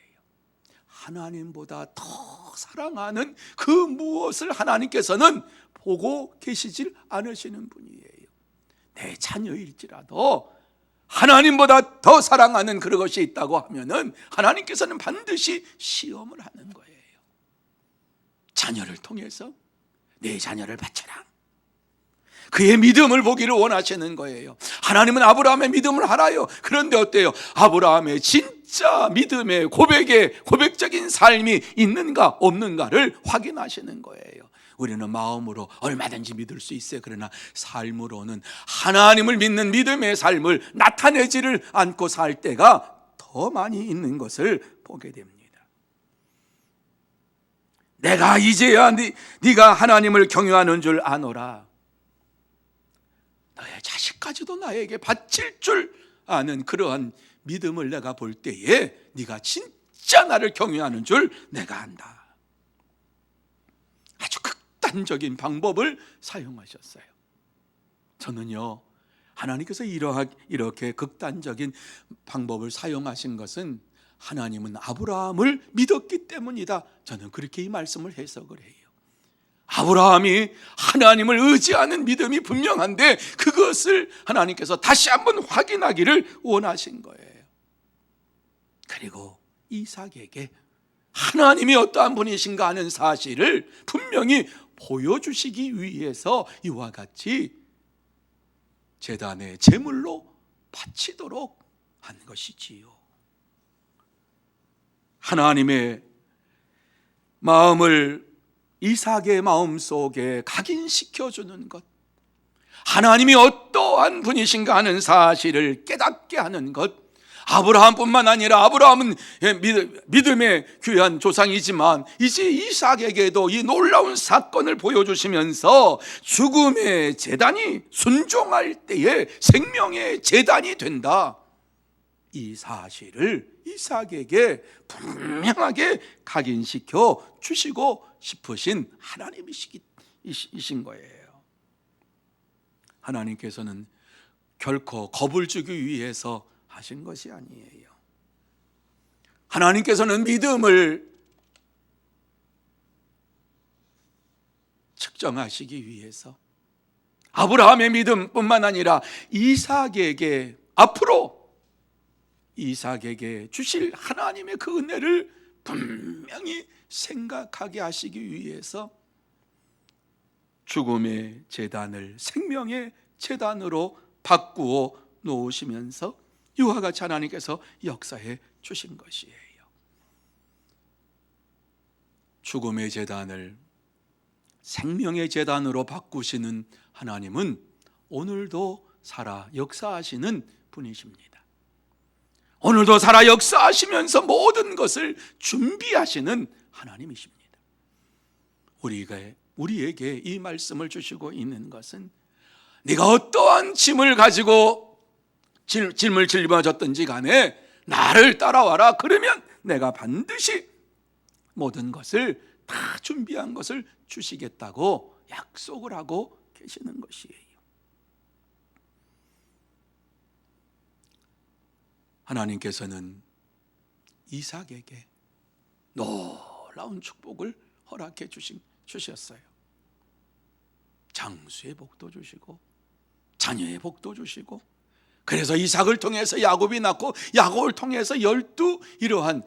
하나님보다 더 사랑하는 그 무엇을 하나님께서는 보고 계시질 않으시는 분이에요. 내 자녀일지라도 하나님보다 더 사랑하는 그것이 있다고 하면은 하나님께서는 반드시 시험을 하는 거예요. 자녀를 통해서 내 자녀를 바쳐라. 그의 믿음을 보기를 원하시는 거예요. 하나님은 아브라함의 믿음을 알아요. 그런데 어때요? 아브라함의 진짜 믿음의 고백적인 삶이 있는가 없는가를 확인하시는 거예요. 우리는 마음으로 얼마든지 믿을 수 있어요. 그러나 삶으로는 하나님을 믿는 믿음의 삶을 나타내지를 않고 살 때가 더 많이 있는 것을 보게 됩니다. 내가 이제야 네가 하나님을 경외하는 줄 아노라. 너의 자식까지도 나에게 바칠 줄 아는 그러한 믿음을 내가 볼 때에 네가 진짜 나를 경외하는 줄 내가 안다. 아주 극단적인 방법을 사용하셨어요. 저는요, 하나님께서 이렇게 극단적인 방법을 사용하신 것은 하나님은 아브라함을 믿었기 때문이다. 저는 그렇게 이 말씀을 해석을 해요. 아브라함이 하나님을 의지하는 믿음이 분명한데 그것을 하나님께서 다시 한번 확인하기를 원하신 거예요. 그리고 이삭에게 하나님이 어떠한 분이신가 하는 사실을 분명히 보여주시기 위해서 이와 같이 제단의 제물로 바치도록 한 것이지요. 하나님의 마음을 이삭의 마음속에 각인시켜주는 것, 하나님이 어떠한 분이신가 하는 사실을 깨닫게 하는 것, 아브라함뿐만 아니라 아브라함은 믿음의 귀한 조상이지만 이제 이삭에게도 이 놀라운 사건을 보여주시면서 죽음의 제단이 순종할 때에 생명의 제단이 된다, 이 사실을 이삭에게 분명하게 각인시켜 주시고 싶으신 하나님이신 거예요. 하나님께서는 결코 겁을 주기 위해서 하신 것이 아니에요. 하나님께서는 믿음을 측정하시기 위해서 아브라함의 믿음뿐만 아니라 이삭에게 앞으로 이삭에게 주실 하나님의 그 은혜를 분명히 생각하게 하시기 위해서 죽음의 제단을 생명의 제단으로 바꾸어 놓으시면서 이와 같이 하나님께서 역사해 주신 것이에요. 죽음의 제단을 생명의 제단으로 바꾸시는 하나님은 오늘도 살아 역사하시는 분이십니다. 오늘도 살아 역사하시면서 모든 것을 준비하시는 하나님이십니다. 우리에게 이 말씀을 주시고 있는 것은 네가 어떠한 짐을 가지고 짐을 짊어졌든지 간에 나를 따라와라. 그러면 내가 반드시 모든 것을 다 준비한 것을 주시겠다고 약속을 하고 계시는 것이에요. 하나님께서는 이삭에게 놀라운 축복을 허락해 주셨어요. 장수의 복도 주시고 자녀의 복도 주시고 그래서 이삭을 통해서 야곱이 낳고 야곱을 통해서 12 이러한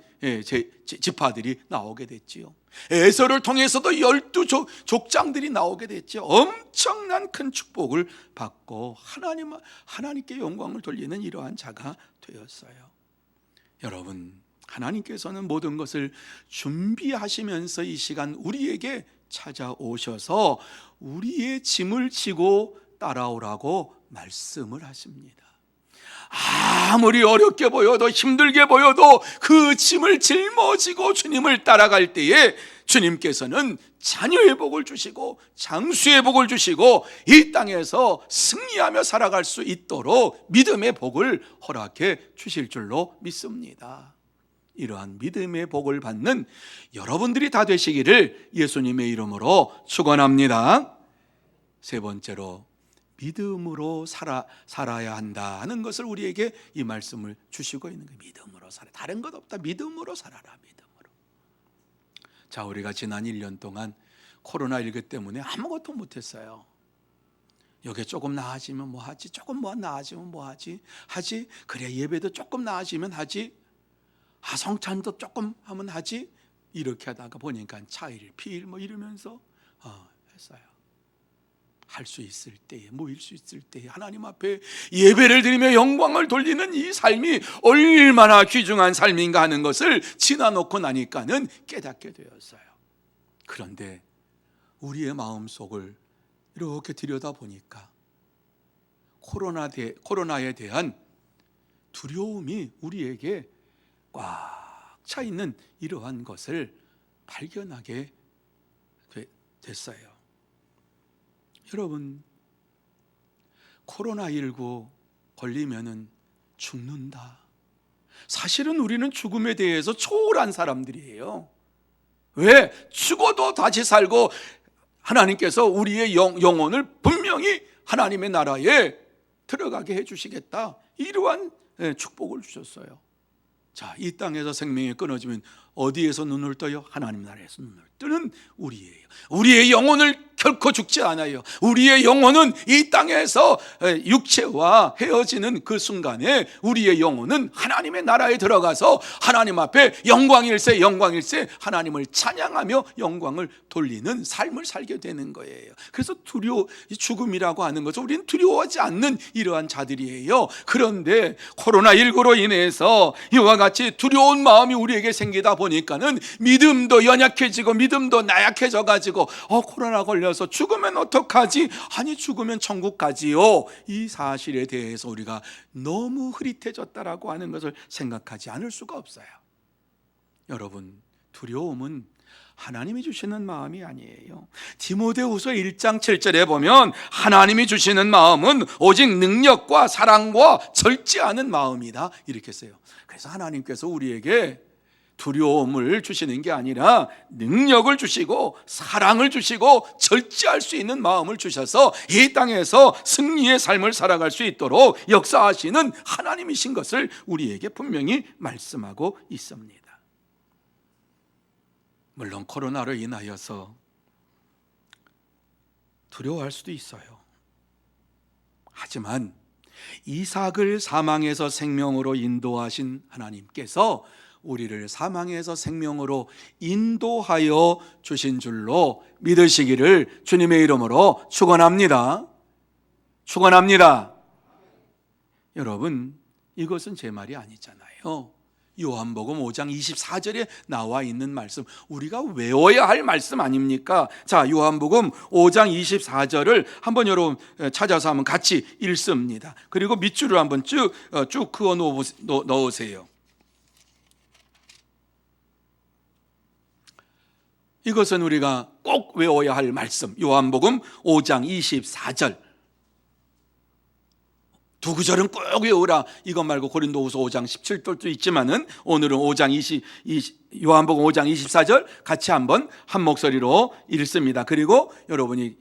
지파들이 나오게 됐지요. 에서를 통해서도 12 족장들이 나오게 됐죠. 엄청난 큰 축복을 받고 하나님께 영광을 돌리는 이러한 자가 되었어요. 여러분, 하나님께서는 모든 것을 준비하시면서 이 시간 우리에게 찾아오셔서 우리의 짐을 지고 따라오라고 말씀을 하십니다. 아무리 어렵게 보여도 힘들게 보여도 그 짐을 짊어지고 주님을 따라갈 때에 주님께서는 자녀의 복을 주시고 장수의 복을 주시고 이 땅에서 승리하며 살아갈 수 있도록 믿음의 복을 허락해 주실 줄로 믿습니다. 이러한 믿음의 복을 받는 여러분들이 다 되시기를 예수님의 이름으로 축원합니다. 세 번째로 믿음으로 살아야 한다 하는 것을 우리에게 이 말씀을 주시고 있는 거예요. 믿음으로 살아. 다른 것 없다. 믿음으로 살아라. 믿음으로. 자, 우리가 지난 1년 동안 코로나19 때문에 아무것도 못했어요. 여기 조금 나아지면 뭐 하지? 조금 뭐 나아지면 뭐 하지? 그래, 예배도 조금 나아지면 하지? 성찬도 조금 하면 하지? 이렇게 하다가 보니까 차일 피일 뭐 이러면서 했어요. 할 수 있을 때에, 모일 수 있을 때에 하나님 앞에 예배를 드리며 영광을 돌리는 이 삶이 얼마나 귀중한 삶인가 하는 것을 지나놓고 나니까는 깨닫게 되었어요. 그런데 우리의 마음속을 이렇게 들여다보니까 코로나에 대한 두려움이 우리에게 꽉 차 있는 이러한 것을 발견하게 됐어요. 여러분, 코로나19 걸리면은 죽는다. 사실은 우리는 죽음에 대해서 초월한 사람들이에요. 왜? 죽어도 다시 살고 하나님께서 우리의 영혼을 분명히 하나님의 나라에 들어가게 해주시겠다. 이러한 축복을 주셨어요. 자, 이 땅에서 생명이 끊어지면 어디에서 눈을 떠요? 하나님 나라에서 눈을 뜨는 우리예요. 우리의 영혼을 결코 죽지 않아요. 우리의 영혼은 이 땅에서 육체와 헤어지는 그 순간에 우리의 영혼은 하나님의 나라에 들어가서 하나님 앞에 영광일세 하나님을 찬양하며 영광을 돌리는 삶을 살게 되는 거예요. 그래서 죽음이라고 하는 것은 우리는 두려워하지 않는 이러한 자들이에요. 그런데 코로나19로 인해서 이와 같이 두려운 마음이 우리에게 생기다 보니까는 믿음도 연약해지고 믿음도 나약해져 가지고 코로나 걸려서 죽으면 어떡하지? 아니, 죽으면 천국 가지요. 이 사실에 대해서 우리가 너무 흐릿해졌다라고 하는 것을 생각하지 않을 수가 없어요. 여러분, 두려움은 하나님이 주시는 마음이 아니에요. 디모데후서 1장 7절에 보면 하나님이 주시는 마음은 오직 능력과 사랑과 절제 않은 마음이다, 이렇게 써요. 그래서 하나님께서 우리에게 두려움을 주시는 게 아니라 능력을 주시고 사랑을 주시고 절제할 수 있는 마음을 주셔서 이 땅에서 승리의 삶을 살아갈 수 있도록 역사하시는 하나님이신 것을 우리에게 분명히 말씀하고 있습니다. 물론 코로나로 인하여서 두려워할 수도 있어요. 하지만 이삭을 사망에서 생명으로 인도하신 하나님께서 우리를 사망에서 생명으로 인도하여 주신 줄로 믿으시기를 주님의 이름으로 축원합니다. 축원합니다. 여러분, 이것은 제 말이 아니잖아요. 요한복음 5장 24절에 나와 있는 말씀, 우리가 외워야 할 말씀 아닙니까? 자, 요한복음 5장 24절을 한번 여러분 찾아서 한번 같이 읽습니다. 그리고 밑줄을 한번 쭉 그어 넣으세요. 이것은 우리가 꼭 외워야 할 말씀, 요한복음 5장 24절. 두 구절은 꼭 외우라. 이것 말고 고린도후서 5장 17절도 있지만은 오늘은 요한복음 5장 24절 같이 한번 한 목소리로 읽습니다. 그리고 여러분이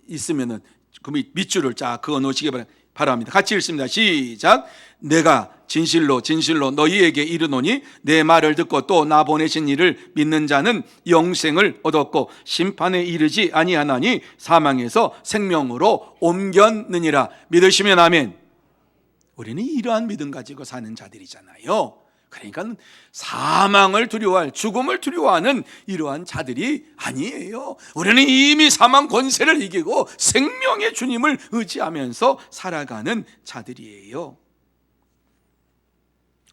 있으면은 그 밑줄을 쫙 그어 놓으시기 바랍니다. 같이 읽습니다. 시작. 내가 진실로 너희에게 이르노니 내 말을 듣고 또 나 보내신 이를 믿는 자는 영생을 얻었고 심판에 이르지 아니하나니 사망에서 생명으로 옮겼느니라. 믿으시면 아멘. 우리는 이러한 믿음 가지고 사는 자들이잖아요. 그러니까 사망을 두려워할, 죽음을 두려워하는 이러한 자들이 아니에요. 우리는 이미 사망 권세를 이기고 생명의 주님을 의지하면서 살아가는 자들이에요.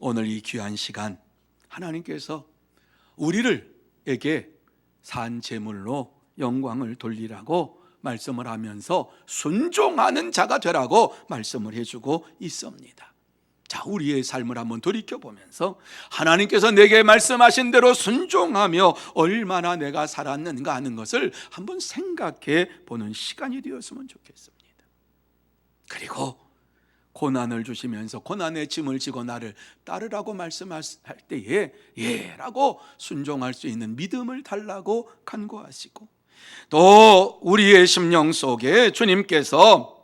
오늘 이 귀한 시간 하나님께서 우리에게 산 제물로 영광을 돌리라고 말씀을 하면서 순종하는 자가 되라고 말씀을 해주고 있습니다. 자, 우리의 삶을 한번 돌이켜보면서 하나님께서 내게 말씀하신 대로 순종하며 얼마나 내가 살았는가 하는 것을 한번 생각해 보는 시간이 되었으면 좋겠습니다. 그리고 고난을 주시면서 고난의 짐을 지고 나를 따르라고 말씀할 때에 예라고 순종할 수 있는 믿음을 달라고 간구하시고, 또 우리의 심령 속에 주님께서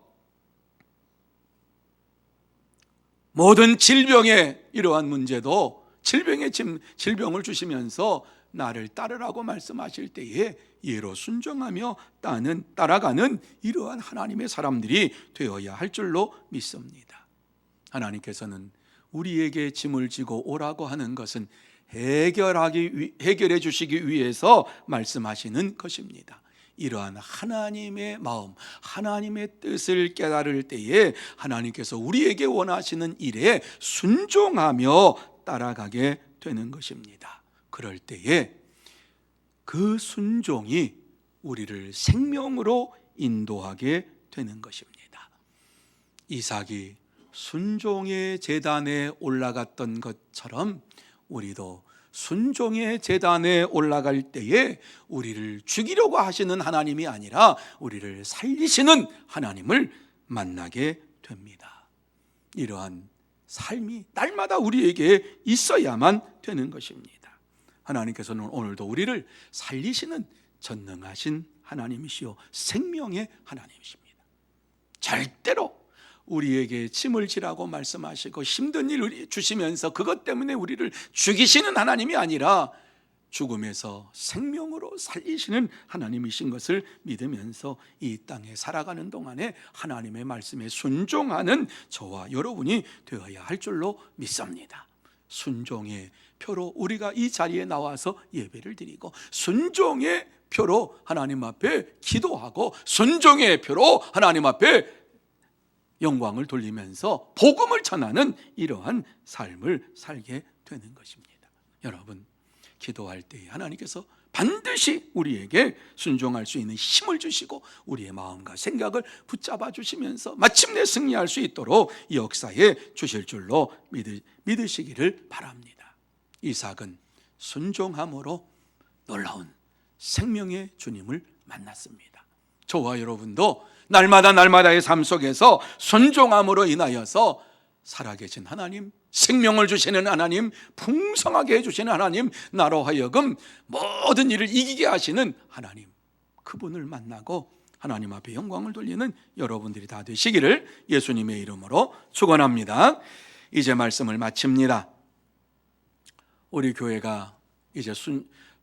모든 질병의 이러한 문제도 질병을 주시면서 나를 따르라고 말씀하실 때에 예로 순종하며 따라가는 이러한 하나님의 사람들이 되어야 할 줄로 믿습니다. 하나님께서는 우리에게 짐을 지고 오라고 하는 것은 해결해 주시기 위해서 말씀하시는 것입니다. 이러한 하나님의 마음, 하나님의 뜻을 깨달을 때에 하나님께서 우리에게 원하시는 일에 순종하며 따라가게 되는 것입니다. 그럴 때에 그 순종이 우리를 생명으로 인도하게 되는 것입니다. 이삭이 순종의 제단에 올라갔던 것처럼 우리도 순종의 제단에 올라갈 때에 우리를 죽이려고 하시는 하나님이 아니라 우리를 살리시는 하나님을 만나게 됩니다. 이러한 삶이 날마다 우리에게 있어야만 되는 것입니다. 하나님께서는 오늘도 우리를 살리시는 전능하신 하나님이시요 생명의 하나님이십니다. 절대로 우리에게 짐을 지라고 말씀하시고 힘든 일을 주시면서 그것 때문에 우리를 죽이시는 하나님이 아니라 죽음에서 생명으로 살리시는 하나님이신 것을 믿으면서 이 땅에 살아가는 동안에 하나님의 말씀에 순종하는 저와 여러분이 되어야 할 줄로 믿습니다. 순종의 표로 우리가 이 자리에 나와서 예배를 드리고, 순종의 표로 하나님 앞에 기도하고, 순종의 표로 하나님 앞에 영광을 돌리면서 복음을 전하는 이러한 삶을 살게 되는 것입니다. 여러분, 기도할 때 하나님께서 반드시 우리에게 순종할 수 있는 힘을 주시고 우리의 마음과 생각을 붙잡아 주시면서 마침내 승리할 수 있도록 역사에 주실 줄로 믿으시기를 바랍니다. 이삭은 순종함으로 놀라운 생명의 주님을 만났습니다. 저와 여러분도 날마다의 삶 속에서 순종함으로 인하여서 살아계신 하나님, 생명을 주시는 하나님, 풍성하게 해주시는 하나님, 나로 하여금 모든 일을 이기게 하시는 하나님, 그분을 만나고 하나님 앞에 영광을 돌리는 여러분들이 다 되시기를 예수님의 이름으로 축원합니다. 이제 말씀을 마칩니다. 우리 교회가 이제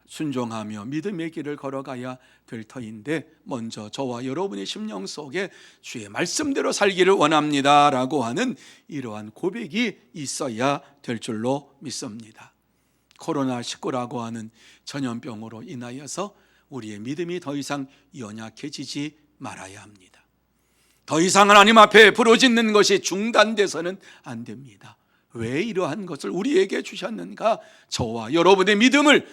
순종하며 믿음의 길을 걸어가야 될 터인데, 먼저 저와 여러분의 심령 속에 주의 말씀대로 살기를 원합니다 라고 하는 이러한 고백이 있어야 될 줄로 믿습니다. 코로나19라고 하는 전염병으로 인하여서 우리의 믿음이 더 이상 연약해지지 말아야 합니다. 더 이상 하나님 앞에 부르짖는 것이 중단돼서는 안 됩니다. 왜 이러한 것을 우리에게 주셨는가? 저와 여러분의 믿음을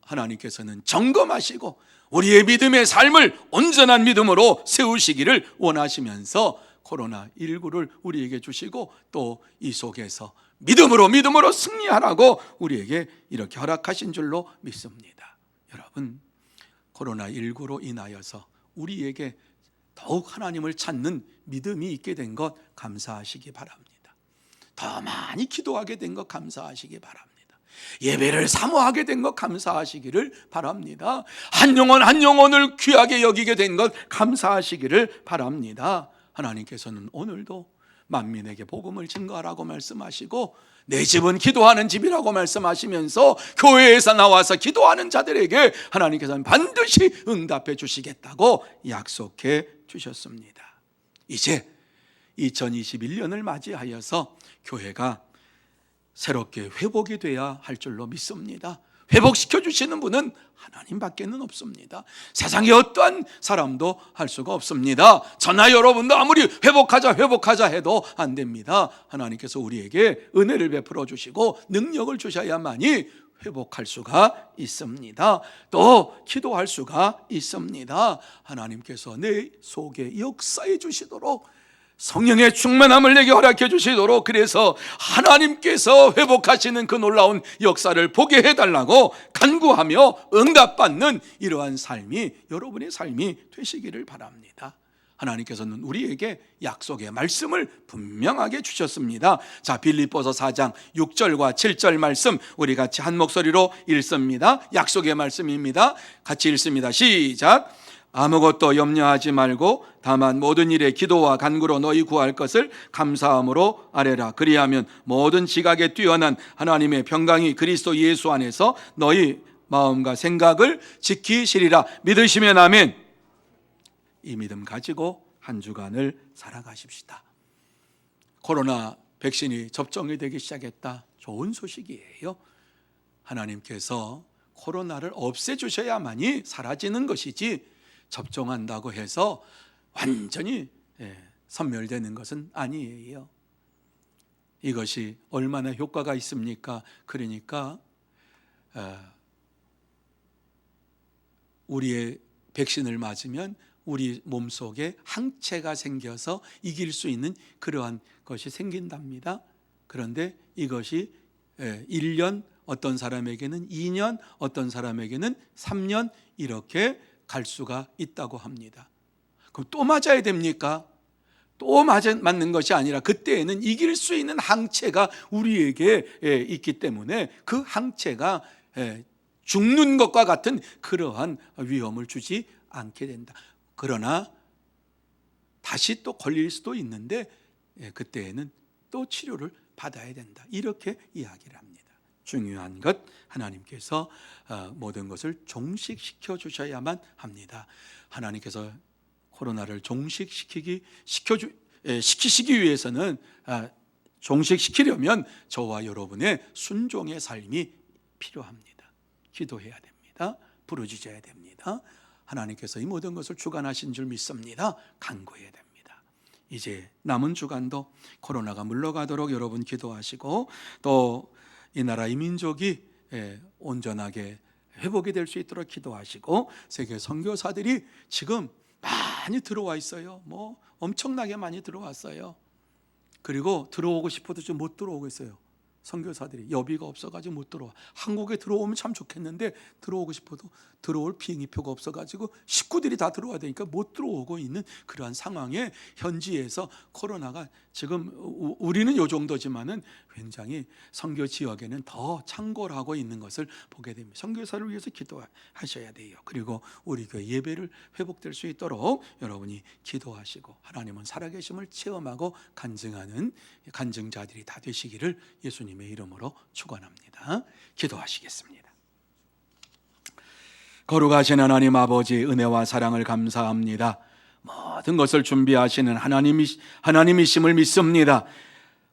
하나님께서는 점검하시고 우리의 믿음의 삶을 온전한 믿음으로 세우시기를 원하시면서 코로나19를 우리에게 주시고, 또 이 속에서 믿음으로 승리하라고 우리에게 이렇게 허락하신 줄로 믿습니다. 여러분, 코로나19로 인하여서 우리에게 더욱 하나님을 찾는 믿음이 있게 된 것 감사하시기 바랍니다. 더 많이 기도하게 된 것 감사하시기 바랍니다. 예배를 사모하게 된 것 감사하시기를 바랍니다. 한 영혼을 귀하게 여기게 된 것 감사하시기를 바랍니다. 하나님께서는 오늘도 만민에게 복음을 증거하라고 말씀하시고, 내 집은 기도하는 집이라고 말씀하시면서 교회에서 나와서 기도하는 자들에게 하나님께서는 반드시 응답해 주시겠다고 약속해 주셨습니다. 이제 2021년을 맞이하여서 교회가 새롭게 회복이 돼야 할 줄로 믿습니다. 회복시켜 주시는 분은 하나님밖에는 없습니다. 세상에 어떠한 사람도 할 수가 없습니다. 저나 여러분도 아무리 회복하자 해도 안 됩니다. 하나님께서 우리에게 은혜를 베풀어 주시고 능력을 주셔야만이 회복할 수가 있습니다. 또 기도할 수가 있습니다. 하나님께서 내 속에 역사해 주시도록 성령의 충만함을 내게 허락해 주시도록, 그래서 하나님께서 회복하시는 그 놀라운 역사를 보게 해달라고 간구하며 응답받는 이러한 삶이 여러분의 삶이 되시기를 바랍니다. 하나님께서는 우리에게 약속의 말씀을 분명하게 주셨습니다. 자, 빌립보서 4장 6절과 7절 말씀 우리 같이 한 목소리로 읽습니다. 약속의 말씀입니다. 같이 읽습니다. 시작. 아무것도 염려하지 말고 다만 모든 일에 기도와 간구로 너희 구할 것을 감사함으로 아뢰라. 그리하면 모든 지각에 뛰어난 하나님의 평강이 그리스도 예수 안에서 너희 마음과 생각을 지키시리라. 믿으시면 아멘. 이 믿음 가지고 한 주간을 살아가십시다. 코로나 백신이 접종이 되기 시작했다. 좋은 소식이에요. 하나님께서 코로나를 없애주셔야만이 사라지는 것이지 접종한다고 해서 완전히 섬멸되는 것은 아니에요. 이것이 얼마나 효과가 있습니까? 그러니까 우리의 백신을 맞으면 우리 몸속에 항체가 생겨서 이길 수 있는 그러한 것이 생긴답니다. 그런데 이것이 1년, 어떤 사람에게는 2년, 어떤 사람에게는 3년 이렇게 갈 수가 있다고 합니다. 그럼 또 맞아야 됩니까? 또 맞는 것이 아니라 그때에는 이길 수 있는 항체가 우리에게 있기 때문에 그 항체가 죽는 것과 같은 그러한 위험을 주지 않게 된다. 그러나 다시 또 걸릴 수도 있는데 그때에는 또 치료를 받아야 된다. 이렇게 이야기를 합니다. 중요한 것, 하나님께서 모든 것을 종식시켜 주셔야만 합니다. 하나님께서 코로나를 종식시키기 시키시기 위해서는 종식시키려면 저와 여러분의 순종의 삶이 필요합니다. 기도해야 됩니다. 부르짖어야 됩니다. 하나님께서 이 모든 것을 주관하신 줄 믿습니다. 간구해야 됩니다. 이제 남은 주간도 코로나가 물러가도록 여러분 기도하시고, 또 이 나라 이 민족이 온전하게 회복이 될 수 있도록 기도하시고, 세계 선교사들이 지금 많이 들어와 있어요. 뭐 엄청나게 많이 들어왔어요. 그리고 들어오고 싶어도 좀 못 들어오고 있어요. 선교사들이 여비가 없어가지고 못 들어와. 한국에 들어오면 참 좋겠는데 들어오고 싶어도 들어올 비행기표가 없어가지고 식구들이 다 들어와야 되니까 못 들어오고 있는 그러한 상황에 현지에서 코로나가 지금 우리는 이 정도지만은 굉장히 선교 지역에는 더 창궐하고 있는 것을 보게 됩니다. 선교사를 위해서 기도하셔야 돼요. 그리고 우리 교회 예배를 회복될 수 있도록 여러분이 기도하시고, 하나님은 살아계심을 체험하고 간증하는 간증자들이 다 되시기를 예수님의 이름으로 축원합니다. 기도하시겠습니다. 거룩하신 하나님 아버지, 은혜와 사랑을 감사합니다. 모든 것을 준비하시는 하나님이심을 믿습니다.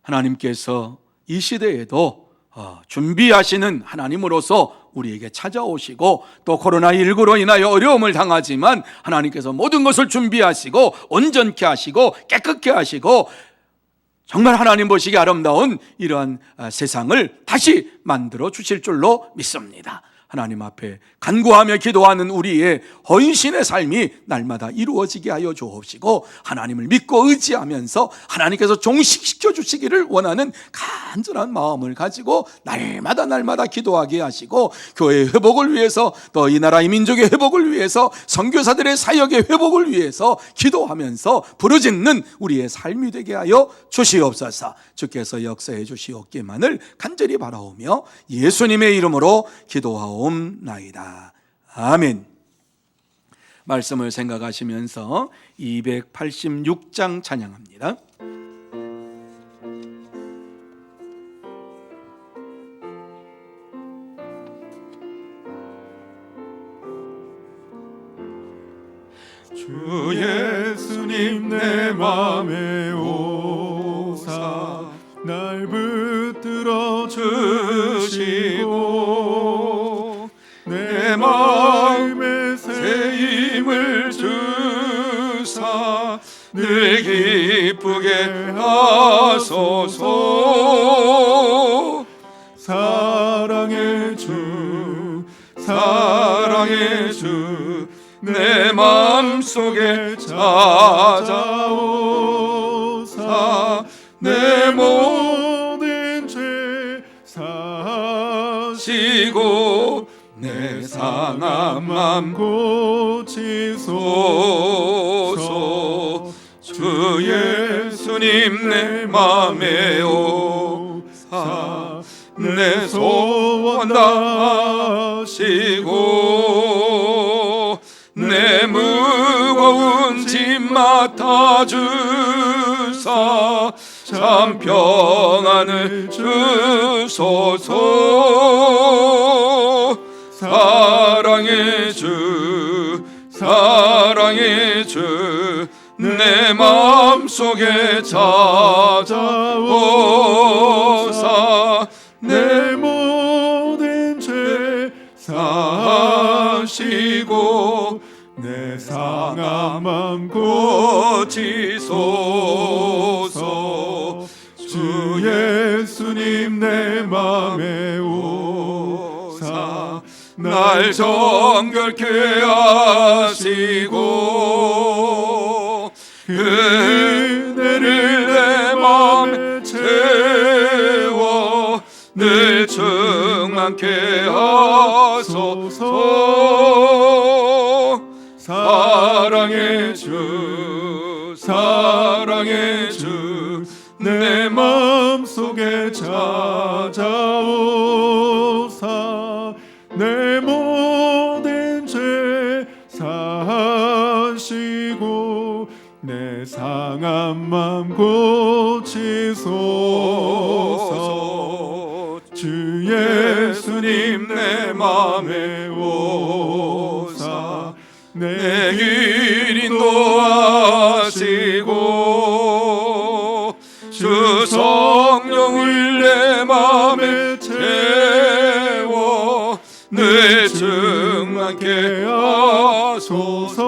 하나님께서 이 시대에도 준비하시는 하나님으로서 우리에게 찾아오시고, 또 코로나19로 인하여 어려움을 당하지만 하나님께서 모든 것을 준비하시고 온전케 하시고 깨끗게 하시고 정말 하나님 보시기에 아름다운 이러한 세상을 다시 만들어 주실 줄로 믿습니다. 하나님 앞에 간구하며 기도하는 우리의 헌신의 삶이 날마다 이루어지게 하여 주옵시고, 하나님을 믿고 의지하면서 하나님께서 종식시켜 주시기를 원하는 간절한 마음을 가지고 날마다 기도하게 하시고, 교회의 회복을 위해서, 또 이 나라 이 민족의 회복을 위해서, 선교사들의 사역의 회복을 위해서 기도하면서 부르짖는 우리의 삶이 되게 하여 주시옵소서. 주께서 역사해 주시옵기만을 간절히 바라오며 예수님의 이름으로 기도하옵나이다. 아멘. 말씀을 생각하시면서 286장 찬양합니다. 주 예수님 내 맘에 늘 기쁘게 하소서. 사랑의 주, 사랑의 주, 내 마음속에 찾아오사 내 모든 죄 사시고 내 상한 맘 고치소서. 주 예수님 내 맘에 오사 내 소원 다하시고 내 무거운 짐 맡아주사 참 평안을 주소서. 사랑의 주, 사랑의 주, 내 마음속에 찾아오사 내 모든 죄 사하시고 내 상한 맘 고치소서. 주 예수님 내 맘에 오사 날 정결케 하시고 은혜를 내 맘에 채워 늘 충만케 하소서. 사랑의 주, 사랑의 주, 내 마음속에 찾아오사 내 모든 죄 사하시고 내 상한 맘 고치소서. 주 예수님 내 맘에 오사 내 길 인도하시고 주 성령을 내 맘에 채워 늘 충만케 하소서.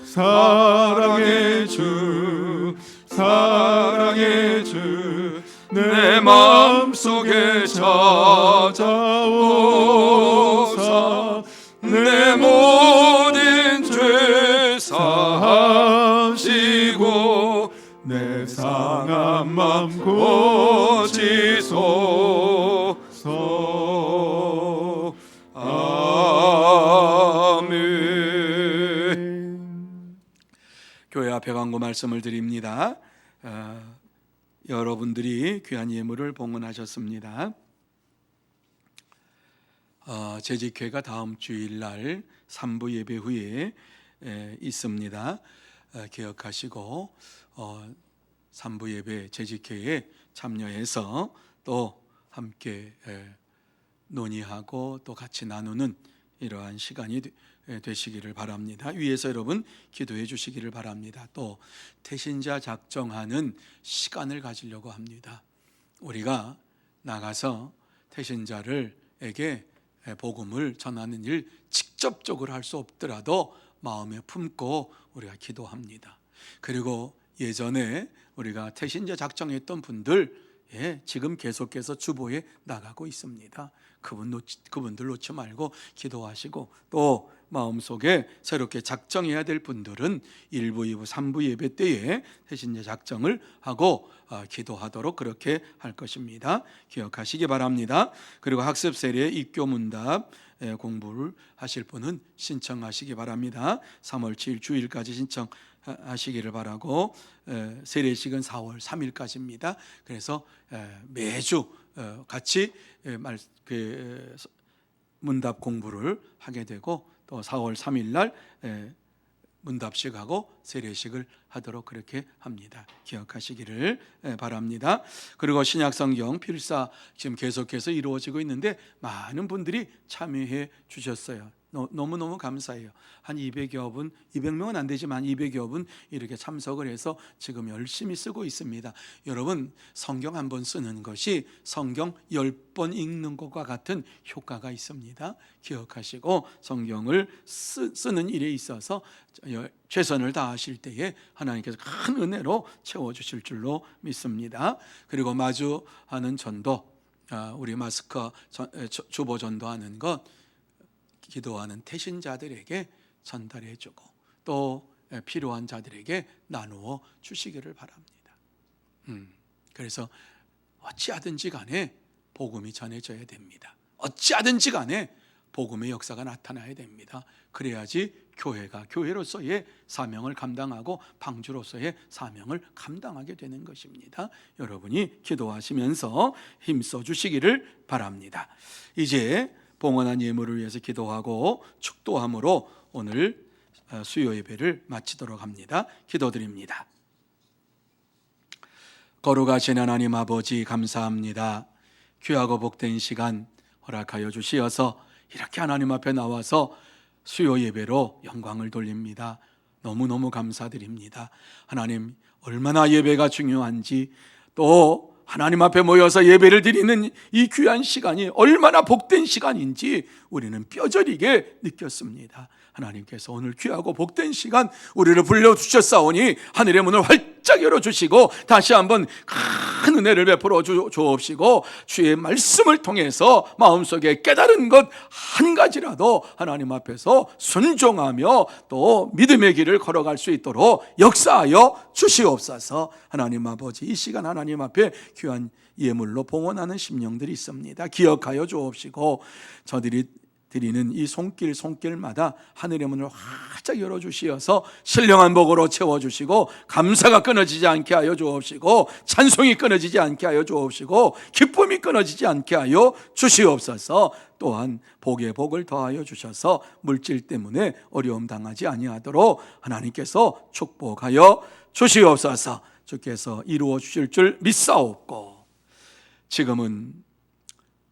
사랑의 주, 사랑의 주, 내 마음속에 찾아오사 내 모든 죄 사하시고 내 상한 맘 고치소서. 아멘. 교회 앞에 광고 말씀을 드립니다. 여러분들이 귀한 예물을 봉헌하셨습니다. 재직회가 다음 주일날 3부 예배 후에 있습니다. 기억하시고 3부 예배 재직회에 참여해서 또 함께 논의하고 또 같이 나누는 이러한 시간이 되시기를 바랍니다. 위에서 여러분 기도해 주시기를 바랍니다. 또 태신자 작정하는 시간을 가지려고 합니다. 우리가 나가서 태신자들에게 복음을 전하는 일 직접적으로 할 수 없더라도 마음에 품고 우리가 기도합니다. 그리고 예전에 우리가 태신자 작정했던 분들 지금 계속해서 주보에 나가고 있습니다. 그분들 놓지 말고 기도하시고 또 마음속에 새롭게 작정해야 될 분들은 1부, 2부, 3부 예배 때에 태신자 작정을 하고 기도하도록 그렇게 할 것입니다. 기억하시기 바랍니다. 그리고 학습 세례 입교문답 공부를 하실 분은 신청하시기 바랍니다. 3월 7일 주일까지 신청하시기를 바라고 세례식은 4월 3일까지입니다. 그래서 매주 같이 문답 공부를 하게 되고 또 4월 3일 날 문답식하고 세례식을 하도록 그렇게 합니다. 기억하시기를 바랍니다. 그리고 신약성경 필사 지금 계속해서 이루어지고 있는데 많은 분들이 참여해 주셨어요. 너무너무 감사해요. 한 200여 분, 200명은 안 되지만 200여 분 이렇게 참석을 해서 지금 열심히 쓰고 있습니다. 여러분, 성경 한 번 쓰는 것이 성경 10번 읽는 것과 같은 효과가 있습니다. 기억하시고 성경을 쓰는 일에 있어서 최선을 다하실 때에 하나님께서 큰 은혜로 채워주실 줄로 믿습니다. 그리고 마주하는 전도, 우리 마스크 주보 전도하는 것, 기도하는 태신자들에게 전달해 주고 또 필요한 자들에게 나누어 주시기를 바랍니다. 그래서 어찌하든지 간에 복음이 전해져야 됩니다. 어찌하든지 간에 복음의 역사가 나타나야 됩니다. 그래야지 교회가 교회로서의 사명을 감당하고 방주로서의 사명을 감당하게 되는 것입니다. 여러분이 기도하시면서 힘써 주시기를 바랍니다. 이제 봉헌한 예물을 위해서 기도하고 축도함으로 오늘 수요 예배를 마치도록 합니다. 기도드립니다. 거룩하신 하나님 아버지, 감사합니다. 귀하고 복된 시간 허락하여 주시어서 이렇게 하나님 앞에 나와서 수요 예배로 영광을 돌립니다. 너무너무 감사드립니다. 하나님, 얼마나 예배가 중요한지, 또 하나님 앞에 모여서 예배를 드리는 이 귀한 시간이 얼마나 복된 시간인지 우리는 뼈저리게 느꼈습니다. 하나님께서 오늘 귀하고 복된 시간 우리를 불러주셨사오니 하늘의 문을 활짝 열어주시고 다시 한번 큰 은혜를 베풀어 주옵시고 주의 말씀을 통해서 마음속에 깨달은 것 한 가지라도 하나님 앞에서 순종하며 또 믿음의 길을 걸어갈 수 있도록 역사하여 주시옵소서. 하나님 아버지, 이 시간 하나님 앞에 귀한 예물로 봉헌하는 심령들이 있습니다. 기억하여 주옵시고 저들이 드리는 이 손길마다 하늘의 문을 활짝 열어주시어서 신령한 복으로 채워주시고 감사가 끊어지지 않게 하여 주옵시고 찬송이 끊어지지 않게 하여 주옵시고 기쁨이 끊어지지 않게 하여 주시옵소서. 또한 복에 복을 더하여 주셔서 물질 때문에 어려움 당하지 아니하도록 하나님께서 축복하여 주시옵소서. 주께서 이루어 주실 줄 믿사옵고 지금은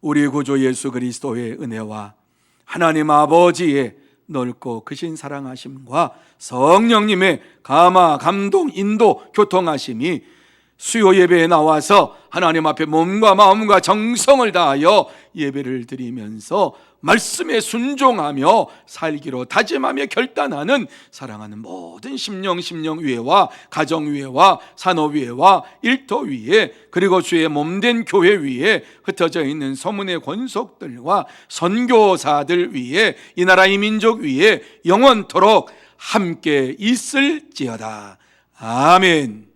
우리 구주 예수 그리스도의 은혜와 하나님 아버지의 넓고 크신 사랑하심과 성령님의 감화, 감동, 인도, 교통하심이 수요 예배에 나와서 하나님 앞에 몸과 마음과 정성을 다하여 예배를 드리면서 말씀에 순종하며 살기로 다짐하며 결단하는 사랑하는 모든 심령 위에와 가정 위에와 산업 위에와 일터 위에 그리고 주의 몸된 교회 위에 흩어져 있는 소문의 권속들과 선교사들 위에 이 나라 이 민족 위에 영원토록 함께 있을지어다. 아멘.